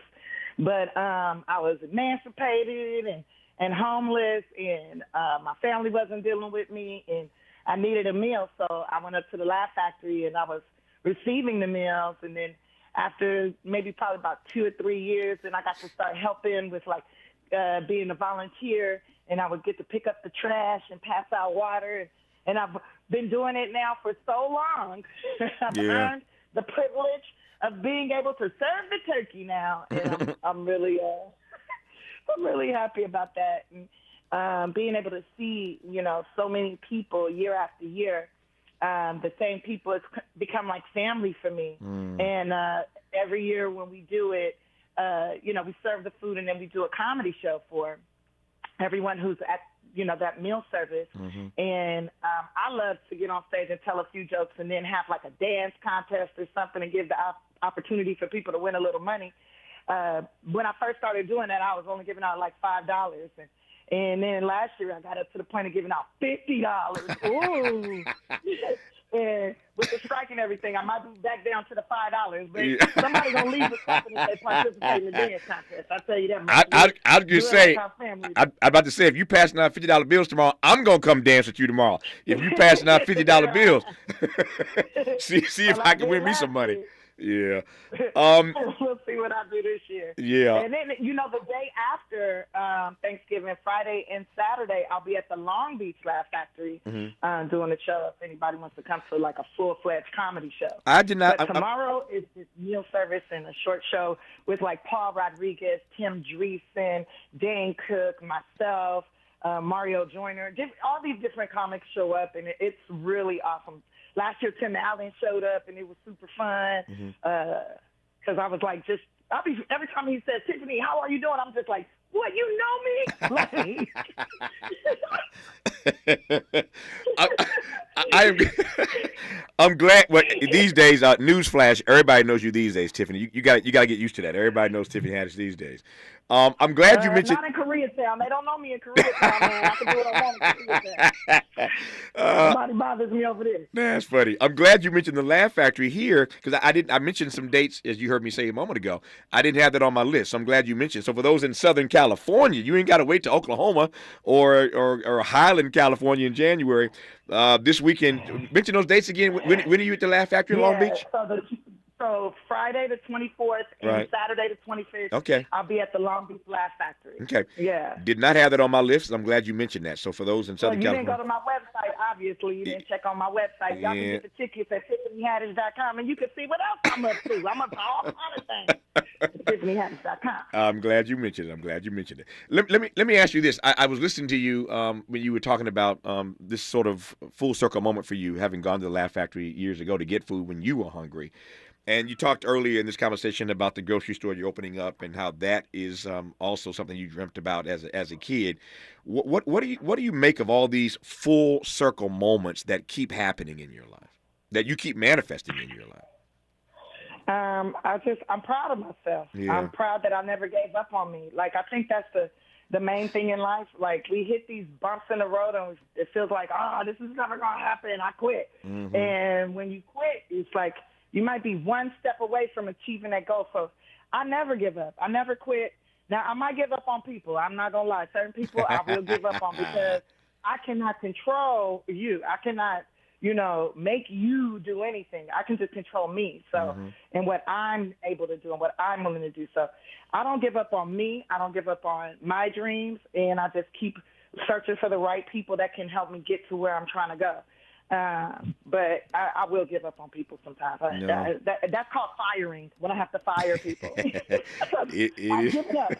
[SPEAKER 4] But I was emancipated and homeless, and my family wasn't dealing with me, and I needed a meal. So I went up to the Laugh Factory, and I was receiving the meals. And then after maybe probably about 2 or 3 years, then I got to start helping with like being a volunteer, and I would get to pick up the trash and pass out water. And I've been doing it now for so long. I've earned the privilege of being able to serve the turkey now, and I'm really happy about that. And being able to see, so many people year after year, the same people, it's become like family for me. And every year when we do it, we serve the food, and then we do a comedy show for everyone who's at that meal service.
[SPEAKER 5] Mm-hmm.
[SPEAKER 4] And I love to get on stage and tell a few jokes and then have like a dance contest or something and give the opportunity for people to win a little money. When I first started doing that, I was only giving out like $5. And then last year I got up to the point of giving out $50. Ooh. And with the strike and everything, I might be back down to the $5. But somebody's going to leave with something if they participate in the dance contest. I'll tell you that much.
[SPEAKER 5] I was just saying, I'm about to say, if you passing out $50 bills tomorrow, I'm going to come dance with you tomorrow. If you passing out $50 bills, see if I can win me some money. Yeah.
[SPEAKER 4] We'll see what I do this year.
[SPEAKER 5] Yeah.
[SPEAKER 4] And then, the day after Thanksgiving, Friday and Saturday, I'll be at the Long Beach Laugh Factory doing a show if anybody wants to come to like a full-fledged comedy show.
[SPEAKER 5] I did not.
[SPEAKER 4] But tomorrow is this meal service and a short show with like Paul Rodriguez, Tim Dreesen, Dane Cook, myself, Mario Joyner. All these different comics show up, and it's really awesome. Last year, Tim Allen showed up, and it was super fun because I was like, every time he said, "Tiffany, how are you doing?" I'm just like, "What, you know me?"
[SPEAKER 5] I'm glad. Well, these days, newsflash, everybody knows you these days, Tiffany. You got to get used to that. Everybody knows Tiffany Haddish these days. I'm glad you mentioned.
[SPEAKER 4] Not in Koreatown. They don't know me in Koreatown, man. I can do what I want in Koreatown. Nobody bothers me over there.
[SPEAKER 5] That's funny. I'm glad you mentioned the Laugh Factory here because I mentioned some dates, as you heard me say a moment ago. I didn't have that on my list, so I'm glad you mentioned. So for those in Southern California, you ain't got to wait to Oklahoma or Highland, California in January. This weekend, mention those dates again. When are you at the Laugh Factory in Long Beach?
[SPEAKER 4] So Friday the 24th and Saturday the 25th,
[SPEAKER 5] okay,
[SPEAKER 4] I'll be at the Long Beach Laugh Factory.
[SPEAKER 5] Okay.
[SPEAKER 4] Yeah.
[SPEAKER 5] Did not have that on my list. I'm glad you mentioned that. So for those in Southern California.
[SPEAKER 4] You didn't go to my website obviously. You didn't check on my website. Y'all can get the tickets at TiffanyHaddish.com, and you can see what else I'm up to. I'm up to all kind of things at TiffanyHaddish.com.
[SPEAKER 5] I'm glad you mentioned it. Let me ask you this. I was listening to you when you were talking about this sort of full circle moment for you, having gone to the Laugh Factory years ago to get food when you were hungry. And you talked earlier in this conversation about the grocery store you're opening up and how that is also something you dreamt about as a kid. What do you make of all these full circle moments that keep happening in your life, that you keep manifesting in your life?
[SPEAKER 4] I'm proud of myself.
[SPEAKER 5] Yeah.
[SPEAKER 4] I'm proud that I never gave up on me. Like, I think that's the main thing in life. Like, we hit these bumps in the road and it feels like, this is never going to happen. I quit.
[SPEAKER 5] Mm-hmm.
[SPEAKER 4] And when you quit, it's like you might be one step away from achieving that goal. So I never give up. I never quit. Now, I might give up on people. I'm not going to lie. Certain people I will give up on because I cannot control you. I cannot, make you do anything. I can just control me. So, and what I'm able to do and what I'm willing to do. So I don't give up on me. I don't give up on my dreams. And I just keep searching for the right people that can help me get to where I'm trying to go. But I will give up on people sometimes.
[SPEAKER 5] No.
[SPEAKER 4] That's called firing, when I have to fire people.
[SPEAKER 5] It
[SPEAKER 4] I'm
[SPEAKER 5] is.
[SPEAKER 4] giving up.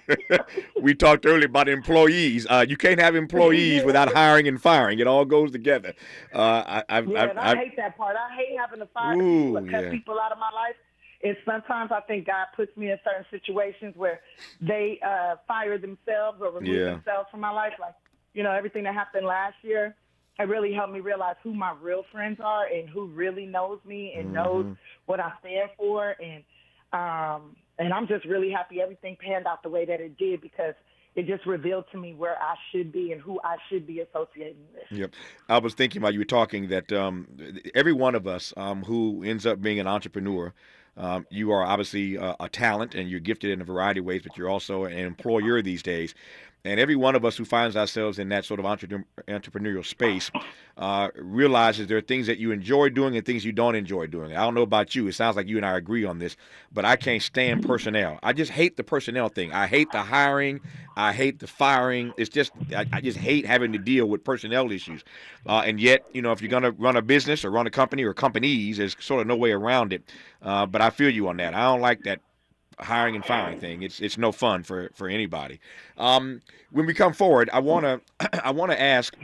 [SPEAKER 5] We talked earlier about employees. You can't have employees without hiring and firing. It all goes together.
[SPEAKER 4] I hate that part. I hate having to fire people and cut people out of my life. And sometimes I think God puts me in certain situations where they fire themselves or remove themselves from my life. Like, everything that happened last year. It really helped me realize who my real friends are and who really knows me and knows what I stand for. And I'm just really happy everything panned out the way that it did because it just revealed to me where I should be and who I should be associating with.
[SPEAKER 5] Yep. I was thinking while you were talking that every one of us who ends up being an entrepreneur, you are obviously a talent and you're gifted in a variety of ways, but you're also an employer these days. And every one of us who finds ourselves in that sort of entrepreneurial space realizes there are things that you enjoy doing and things you don't enjoy doing. I don't know about you. It sounds like you and I agree on this, but I can't stand personnel. I just hate the personnel thing. I hate the hiring. I hate the firing. It's just I just hate having to deal with personnel issues. And yet, if you're going to run a business or run a company or companies, there's sort of no way around it. But I feel you on that. I don't like that hiring and firing thing. It's no fun for anybody. When we come forward, I want to ask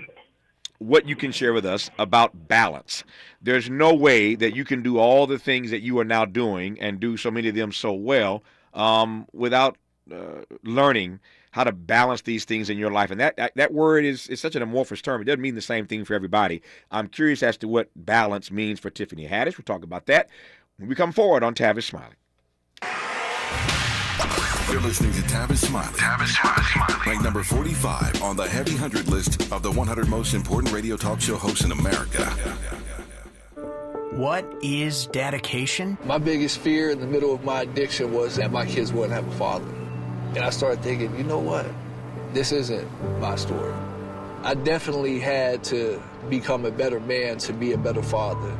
[SPEAKER 5] what you can share with us about balance. There's no way that you can do all the things that you are now doing and do so many of them so well without learning how to balance these things in your life. And that word is such an amorphous term. It doesn't mean the same thing for everybody. I'm curious as to what balance means for Tiffany Haddish. We'll talk about that when we come forward on Tavis Smiley.
[SPEAKER 6] You're listening to Tavis Smiley. Ranked number 45 on the Heavy 100 list of the 100 most important radio talk show hosts in America.
[SPEAKER 1] What is dedication?
[SPEAKER 2] My biggest fear in the middle of my addiction was that my kids wouldn't have a father. And I started thinking, you know what? This isn't my story. I definitely had to become a better man to be a better father.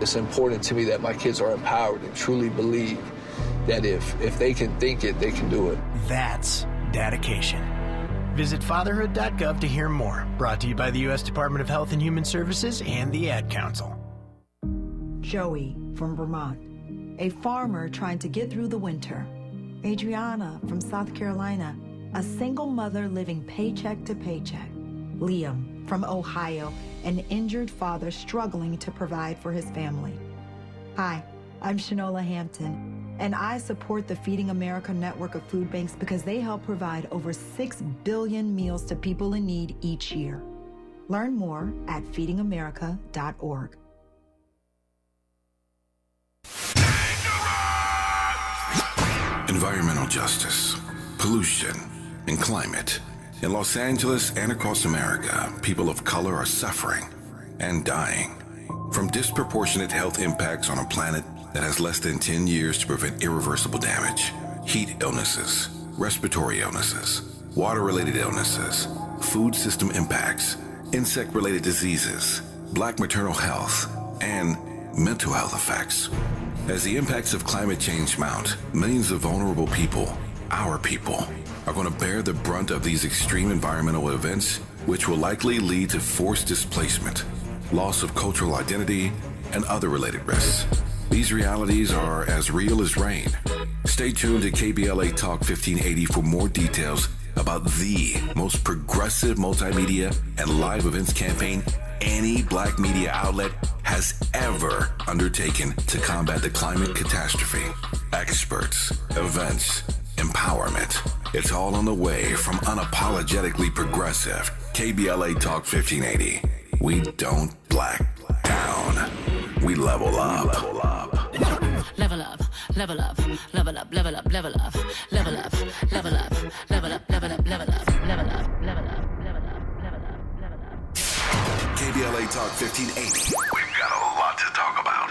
[SPEAKER 2] It's important to me that my kids are empowered and truly believe that if they can think it, they can do it.
[SPEAKER 1] That's dedication. Visit fatherhood.gov to hear more. Brought to you by the U.S. Department of Health and Human Services and the Ad Council.
[SPEAKER 3] Joey from Vermont, a farmer trying to get through the winter. Adriana from South Carolina, a single mother living paycheck to paycheck. Liam from Ohio, an injured father struggling to provide for his family. Hi, I'm Shanola Hampton, and I support the Feeding America network of food banks because they help provide over 6 billion meals to people in need each year. Learn more at feedingamerica.org.
[SPEAKER 6] Environmental justice, pollution, and climate. In Los Angeles and across America, people of color are suffering and dying from disproportionate health impacts on a planet that has less than 10 years to prevent irreversible damage. Heat illnesses, respiratory illnesses, water-related illnesses, food system impacts, insect-related diseases, Black maternal health, and mental health effects. As the impacts of climate change mount, millions of vulnerable people, our people, are going to bear the brunt of these extreme environmental events, which will likely lead to forced displacement, loss of cultural identity, and other related risks. These realities are as real as rain. Stay tuned to KBLA Talk 1580 for more details about the most progressive multimedia and live events campaign any black media outlet has ever undertaken to combat the climate catastrophe. Experts, events, empowerment. It's all on the way from unapologetically progressive. KBLA Talk 1580. We don't black down. We level up.
[SPEAKER 7] Level up, level up, level up, level up, level up, level up, level up, level up, level up, level up, level up, level up, level up.
[SPEAKER 6] KBLA Talk 1580. We've got a lot to talk about.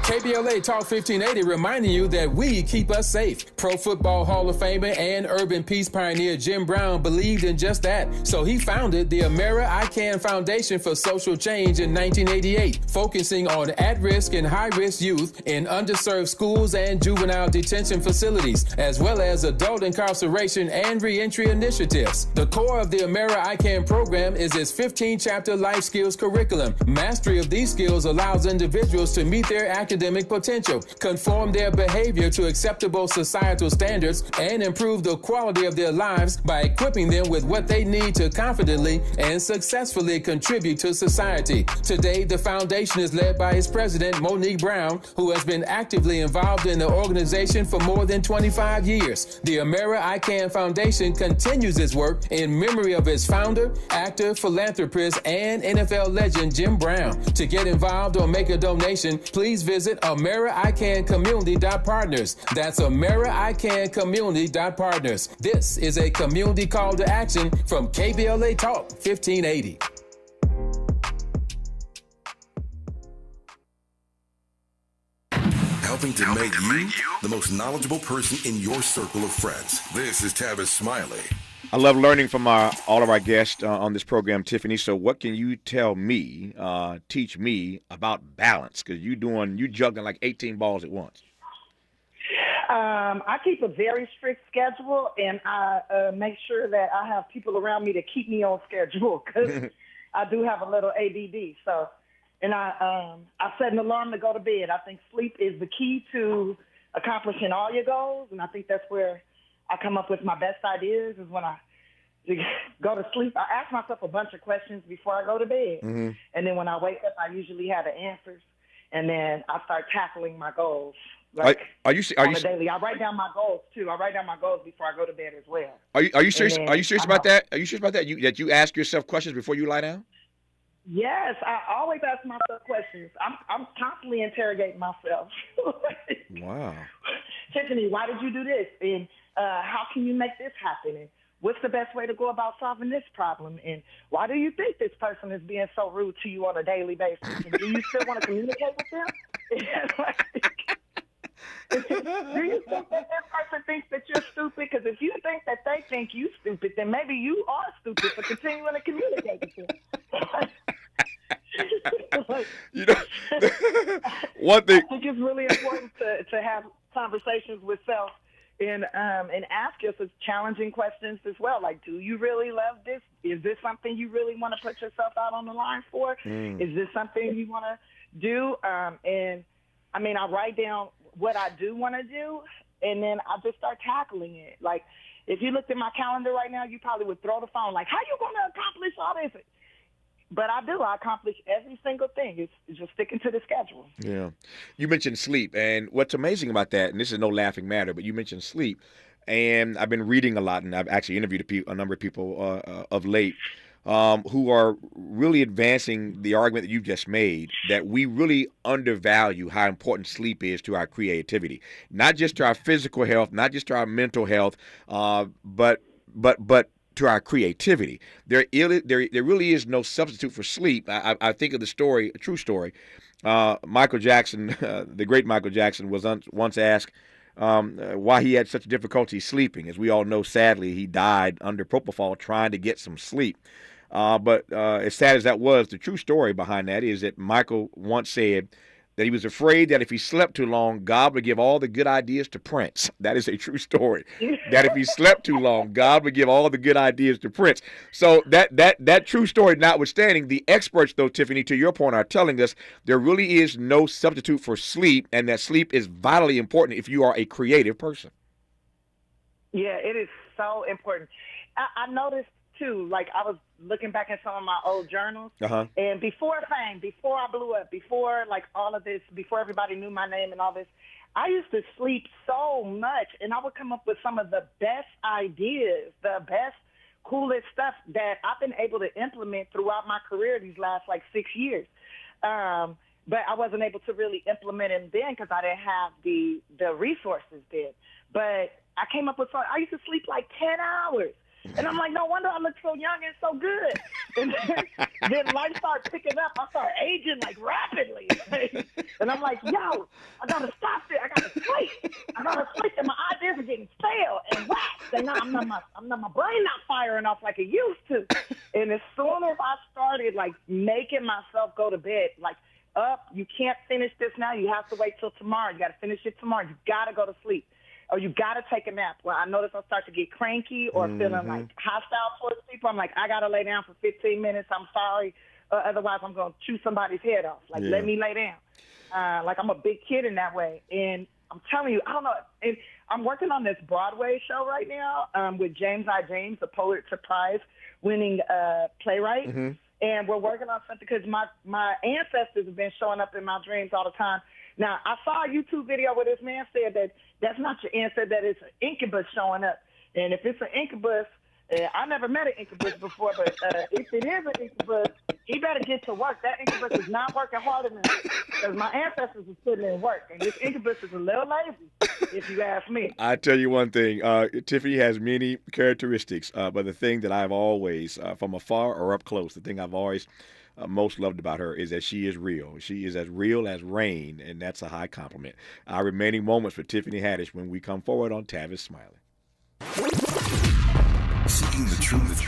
[SPEAKER 19] KBLA Talk 1580 reminding you that we keep us safe. Pro Football Hall of Famer and urban peace pioneer Jim Brown believed in just that. So he founded the Amera I Can Foundation for Social Change in 1988, focusing on at-risk and high-risk youth in underserved schools and juvenile detention facilities, as well as adult incarceration and reentry initiatives. The core of the Amera I Can program is its 15-chapter life skills curriculum. Mastery of these skills allows individuals to meet their academic potential, conform their behavior to acceptable societal standards, and improve the quality of their lives by equipping them with what they need to confidently and successfully contribute to society. Today, the foundation is led by its president, Monique Brown, who has been actively involved in the organization for more than 25 years. The Amera I Can Foundation continues its work in memory of its founder, actor, philanthropist, and NFL legend Jim Brown. To get involved or make a donation, please visit AmeriCanCommunity.partners. That's AmeriCanCommunity.partners. This is a community call to action from KBLA Talk 1580.
[SPEAKER 6] Helping to make you the most knowledgeable person in your circle of friends. This is Tavis Smiley.
[SPEAKER 5] I love learning from all of our guests on this program, Tiffany. So what can you tell me, teach me about balance? Because you juggling like 18 balls at once.
[SPEAKER 4] I keep a very strict schedule, and I make sure that I have people around me to keep me on schedule because I do have a little ADD. So, and I set an alarm to go to bed. I think sleep is the key to accomplishing all your goals, and I think that's where I come up with my best ideas is when I go to sleep. I ask myself a bunch of questions before I go to bed. Mm-hmm. And then when I wake up, I usually have the answers. And then I start tackling my goals. Like
[SPEAKER 5] are you
[SPEAKER 4] daily? I write down my goals too. I write down my goals before I go to bed as well.
[SPEAKER 5] Are you serious? Are you serious about that? Are you serious about that? That you ask yourself questions before you lie down?
[SPEAKER 4] Yes, I always ask myself questions. I'm constantly interrogating myself.
[SPEAKER 5] Wow.
[SPEAKER 4] Tiffany, why did you do this? And how can you make this happen? And what's the best way to go about solving this problem? And why do you think this person is being so rude to you on a daily basis? And do you still want to communicate with them? Do you think that this person thinks that you're stupid? Because if you think that they think you stupid, then maybe you are stupid for continuing to communicate with them.
[SPEAKER 5] One thing
[SPEAKER 4] I think it's really important to have conversations with self and ask yourself challenging questions as well. Like, do you really love this? Is this something you really want to put yourself out on the line for? Is this something you want to do? And I mean, I write down what I do want to do, and then I just start tackling it. Like, if you looked at my calendar right now, you probably would throw the phone. Like, how you going to accomplish all this? But I do. I accomplish every single thing. It's just sticking to the schedule.
[SPEAKER 5] Yeah. You mentioned sleep, and what's amazing about that, and this is no laughing matter, but you mentioned sleep, and I've been reading a lot, and I've actually interviewed a number of people of late who are really advancing the argument that you just made, that we really undervalue how important sleep is to our creativity, not just to our physical health, not just to our mental health, but to our creativity. There really is no substitute for sleep. I think of the story, a true story. Michael Jackson, the great Michael Jackson, was once asked why he had such difficulty sleeping. As we all know, sadly, he died under propofol trying to get some sleep. But as sad as that was, the true story behind that is that Michael once said, that he was afraid that if he slept too long, God would give all the good ideas to Prince. That is a true story. That if he slept too long, God would give all the good ideas to Prince. So that true story notwithstanding, the experts, though, Tiffany, to your point, are telling us there really is no substitute for sleep, and that sleep is vitally important if you are a creative person.
[SPEAKER 4] Yeah, it is so important. I noticed, too, like I was looking back at some of my old journals, and before fame, before I blew up, before like all of this, before everybody knew my name and all this, I used to sleep so much, and I would come up with some of the best ideas, the best, coolest stuff that I've been able to implement throughout my career these last like 6 years. But I wasn't able to really implement it then because I didn't have the resources then. But I came up with something. I used to sleep like 10 hours. And I'm like, no wonder I look so young and so good. And then life started picking up. I started aging like rapidly. And I'm like, yo, I gotta stop it. I gotta sleep. And my ideas are getting stale and waxed. And now my brain not firing off like it used to. And as soon as I started like making myself go to bed, like you can't finish this now. You have to wait till tomorrow. You gotta finish it tomorrow. You gotta go to sleep. Or you got to take a nap. Well, I notice I start to get cranky or feeling like hostile towards people. I'm like, I got to lay down for 15 minutes. I'm sorry. Otherwise, I'm going to chew somebody's head off. Like, let me lay down. Like, I'm a big kid in that way. And I'm telling you, I don't know. And I'm working on this Broadway show right now with James I. James, the Pulitzer Prize-winning playwright. And we're working on something because my ancestors have been showing up in my dreams all the time. Now, I saw a YouTube video where this man said that that's not your ancestor, that it's an incubus showing up. And if it's an incubus, I never met an incubus before, but if it is an incubus, he better get to work. That incubus is not working hard enough because my ancestors are putting in work. And this incubus is a little lazy, if you ask me.
[SPEAKER 5] I tell you one thing, Tiffany has many characteristics, but the thing that I've always, from afar or up close, the thing I've always most loved about her is that she is real. She is as real as rain, and that's a high compliment. Our remaining moments for Tiffany Haddish when we come forward on Tavis Smiley.
[SPEAKER 6] Seeking the truth,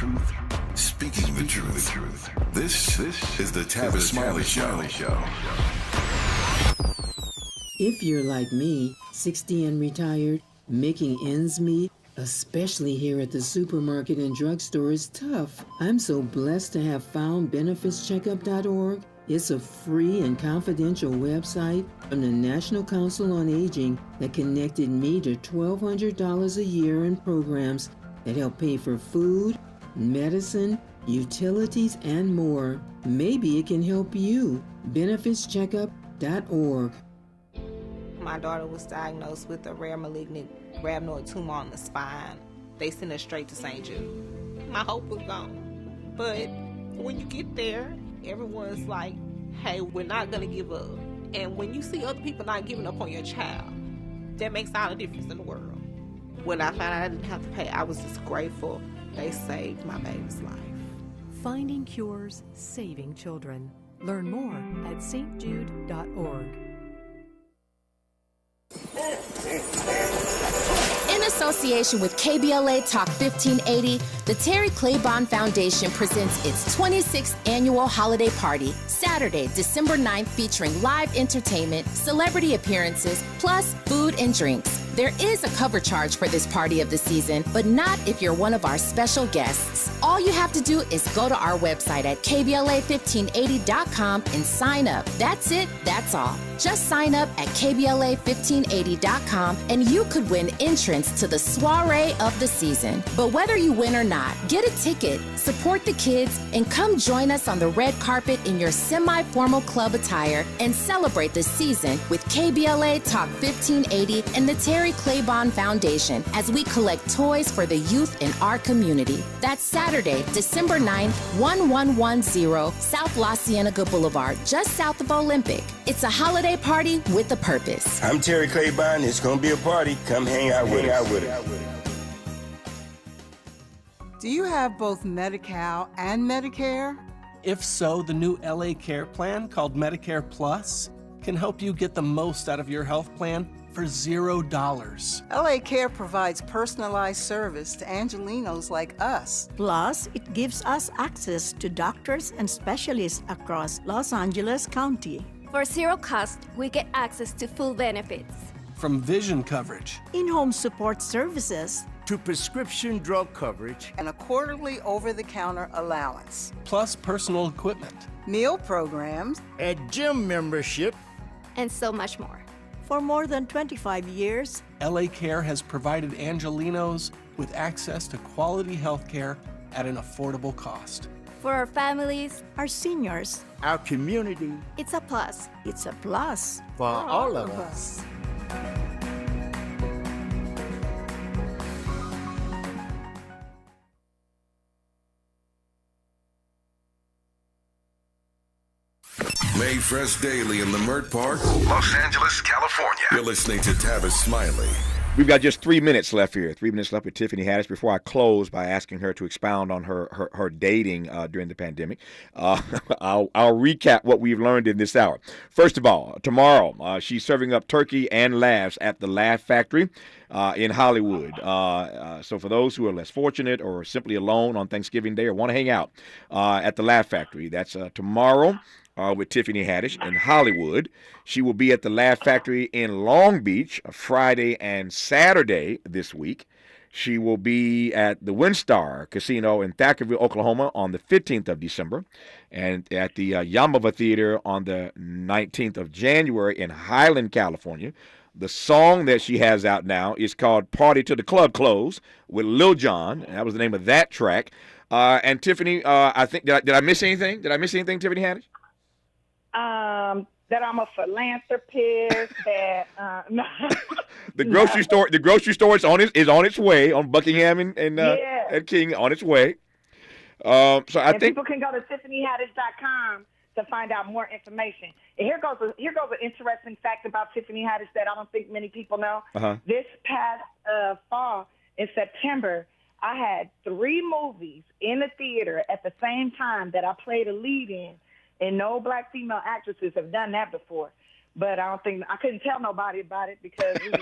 [SPEAKER 6] speaking the truth. This is the Tavis Smiley Show.
[SPEAKER 9] If you're like me, 60 and retired, making ends meet, especially here at the supermarket and drugstore, is tough. I'm so blessed to have found benefitscheckup.org. It's a free and confidential website from the National Council on Aging that connected me to $1,200 a year in programs that help pay for food, medicine, utilities, and more. Maybe it can help you. benefitscheckup.org.
[SPEAKER 10] My daughter was diagnosed with a rare malignant rhabdoid tumor on the spine. They sent her straight to St. Jude. My hope was gone. But when you get there, everyone's like, hey, we're not going to give up. And when you see other people not giving up on your child, that makes all the difference in the world. When I found out I didn't have to pay, I was just grateful they saved my baby's life.
[SPEAKER 11] Finding cures, saving children. Learn more at stjude.org.
[SPEAKER 21] In association with KBLA Talk 1580, the Terry Claiborne Foundation presents its 26th annual holiday party, Saturday, December 9th, featuring live entertainment, celebrity appearances, plus food and drinks. There is a cover charge for this party of the season, but not if you're one of our special guests. All you have to do is go to our website at KBLA1580.com and sign up. That's it, that's all. Just sign up at KBLA1580.com and you could win entrance to the soiree of the season. But whether you win or not, get a ticket, support the kids, and come join us on the red carpet in your semi-formal club attire and celebrate the season with KBLA Talk 1580 and the Terry Claiborne Foundation as we collect toys for the youth in our community. That's Saturday, December 9th, 1110 South La Cienega Boulevard, just south of Olympic. It's a holiday party with a purpose.
[SPEAKER 24] I'm Terry Claiborne. It's going to be a party. Come hang out with us.
[SPEAKER 25] Do you have both Medi-Cal and Medicare?
[SPEAKER 26] If so, the new LA Care plan called Medicare Plus can help you get the most out of your health plan for $0.
[SPEAKER 25] LA Care provides personalized service to Angelinos like us.
[SPEAKER 27] Plus, it gives us access to doctors and specialists across Los Angeles County.
[SPEAKER 8] For zero cost, we get access to full benefits.
[SPEAKER 26] From vision coverage,
[SPEAKER 12] in-home support services,
[SPEAKER 13] to prescription drug coverage,
[SPEAKER 25] and a quarterly over-the-counter allowance,
[SPEAKER 26] plus personal equipment,
[SPEAKER 25] meal programs,
[SPEAKER 13] a gym membership,
[SPEAKER 8] and so much more.
[SPEAKER 12] For more than 25 years,
[SPEAKER 26] LA Care has provided Angelenos with access to quality health care at an affordable cost.
[SPEAKER 8] For our families,
[SPEAKER 12] our seniors,
[SPEAKER 13] our community,
[SPEAKER 8] it's a plus.
[SPEAKER 12] It's a plus
[SPEAKER 13] for all of us.
[SPEAKER 6] Made fresh daily in the Mert Park, Los Angeles, California. You're listening to Tavis Smiley.
[SPEAKER 5] We've got just 3 minutes left here. 3 minutes left with Tiffany Haddish before I close by asking her to expound on her dating during the pandemic. I'll recap what we've learned in this hour. First of all, tomorrow she's serving up turkey and laughs at the Laugh Factory in Hollywood. So for those who are less fortunate or simply alone on Thanksgiving Day or want to hang out at the Laugh Factory, that's tomorrow. With Tiffany Haddish in Hollywood. She will be at the Laugh Factory in Long Beach Friday and Saturday this week. She will be at the WinStar Casino in Thackerville, Oklahoma on the 15th of December and at the Yamava Theater on the 19th of January in Highland, California. The song that she has out now is called Party to the Club Close with Lil Jon. That was the name of that track. And Tiffany, I think, did I miss anything? Did I miss anything, Tiffany Haddish?
[SPEAKER 4] That I'm a philanthropist. That
[SPEAKER 5] the grocery store is on its way on Buckingham and King on its way. So I think
[SPEAKER 4] people can go to TiffanyHaddish.com to find out more information. And here goes an interesting fact about Tiffany Haddish that I don't think many people know. This past fall in September, I had 3 movies in the theater at the same time that I played a lead in. And no black female actresses have done that before. But I couldn't tell nobody about it because we was,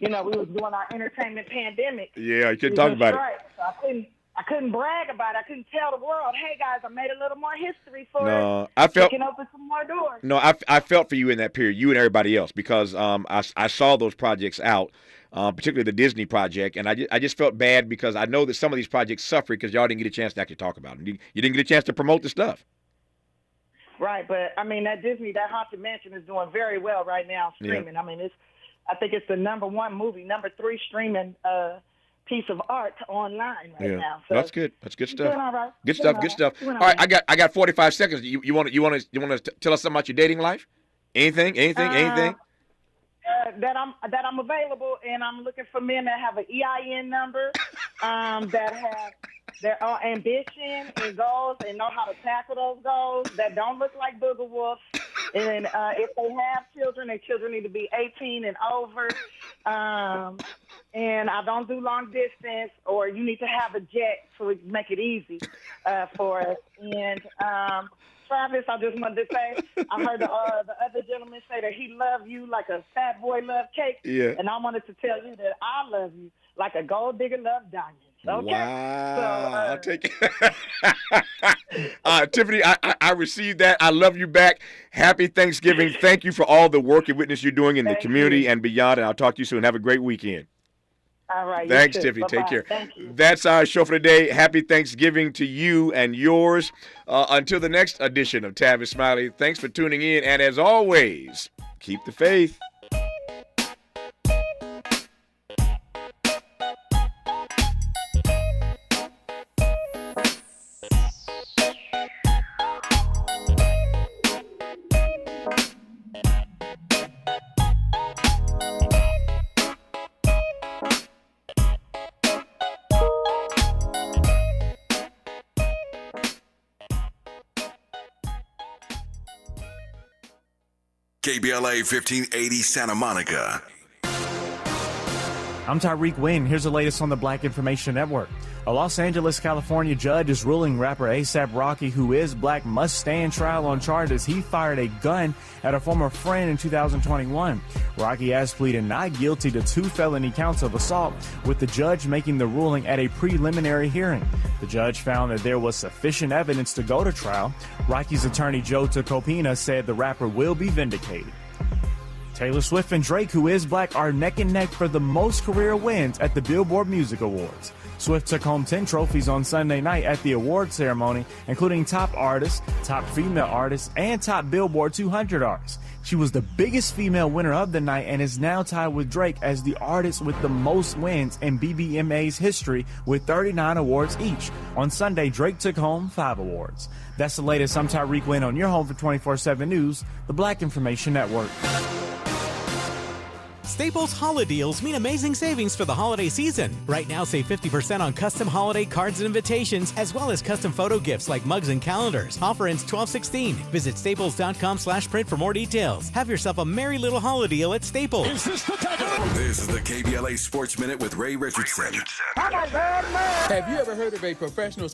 [SPEAKER 4] we was doing our entertainment pandemic.
[SPEAKER 5] Yeah, you couldn't talk about it.
[SPEAKER 4] So I couldn't brag about it. I couldn't tell the world, hey guys, I made a little more history for it. I can open some more doors.
[SPEAKER 5] No, I felt for you in that period, you and everybody else, because I saw those projects out. Particularly the Disney project, and I just felt bad because I know that some of these projects suffer because y'all didn't get a chance to actually talk about them. You didn't get a chance to promote the stuff.
[SPEAKER 4] Right, but I mean that Haunted Mansion is doing very well right now streaming. Yeah. I mean I think it's the #1 movie, #3 streaming piece of art online right now. So
[SPEAKER 5] that's good. That's good stuff.
[SPEAKER 4] All right.
[SPEAKER 5] Good stuff. All right, I got 45 seconds. You want to tell us something about your dating life? Anything?
[SPEAKER 4] That I'm available, and I'm looking for men that have an EIN number, that have their own ambition and goals and know how to tackle those goals, that don't look like booger wolves. And if they have children, their children need to be 18 and over. And I don't do long distance, or you need to have a jet so we can make it easy for us. And Travis, I just wanted to say, I heard the other gentleman say that he loved you like a fat boy love cake.
[SPEAKER 5] Yeah.
[SPEAKER 4] And I wanted to tell you that I love you like a gold digger love diamonds. Okay?
[SPEAKER 5] Wow. I'll take it. Tiffany, I received that. I love you back. Happy Thanksgiving. Thank you for all the work and witness you're doing in the community and beyond. And I'll talk to you soon. Have a great weekend.
[SPEAKER 4] All right.
[SPEAKER 5] Thanks, Tiffany.
[SPEAKER 4] Bye-bye.
[SPEAKER 5] Take care.
[SPEAKER 4] Thank you.
[SPEAKER 5] That's our show for today. Happy Thanksgiving to you and yours. Until the next edition of Tavis Smiley, thanks for tuning in. And as always, keep the faith.
[SPEAKER 6] KBLA 1580 Santa Monica.
[SPEAKER 14] I'm Tyreek Wayne. Here's the latest on the Black Information Network. A Los Angeles, California judge is ruling rapper A$AP Rocky, who is black, must stand trial on charges he fired a gun at a former friend in 2021. Rocky has pleaded not guilty to 2 felony counts of assault, with the judge making the ruling at a preliminary hearing. The judge found that there was sufficient evidence to go to trial. Rocky's attorney Joe Tacopina said the rapper will be vindicated. Taylor Swift and Drake, who is black, are neck and neck for the most career wins at the Billboard Music Awards. Swift took home 10 trophies on Sunday night at the award ceremony, including top artist, top female artist, and top Billboard 200 artist. She was the biggest female winner of the night and is now tied with Drake as the artist with the most wins in BBMA's history, with 39 awards each. On Sunday, Drake took home 5 awards. That's the latest. I'm Tyreek Wynn on your home for 24/7 News, the Black Information Network.
[SPEAKER 15] Staples Holiday Deals mean amazing savings for the holiday season. Right now, save 50% on custom holiday cards and invitations, as well as custom photo gifts like mugs and calendars. Offer ends 12/16. Visit staples.com/print for more details. Have yourself a merry little holiday deal at Staples.
[SPEAKER 6] This is the KBLA Sports Minute with Ray Richardson.
[SPEAKER 19] Have you ever heard of a professional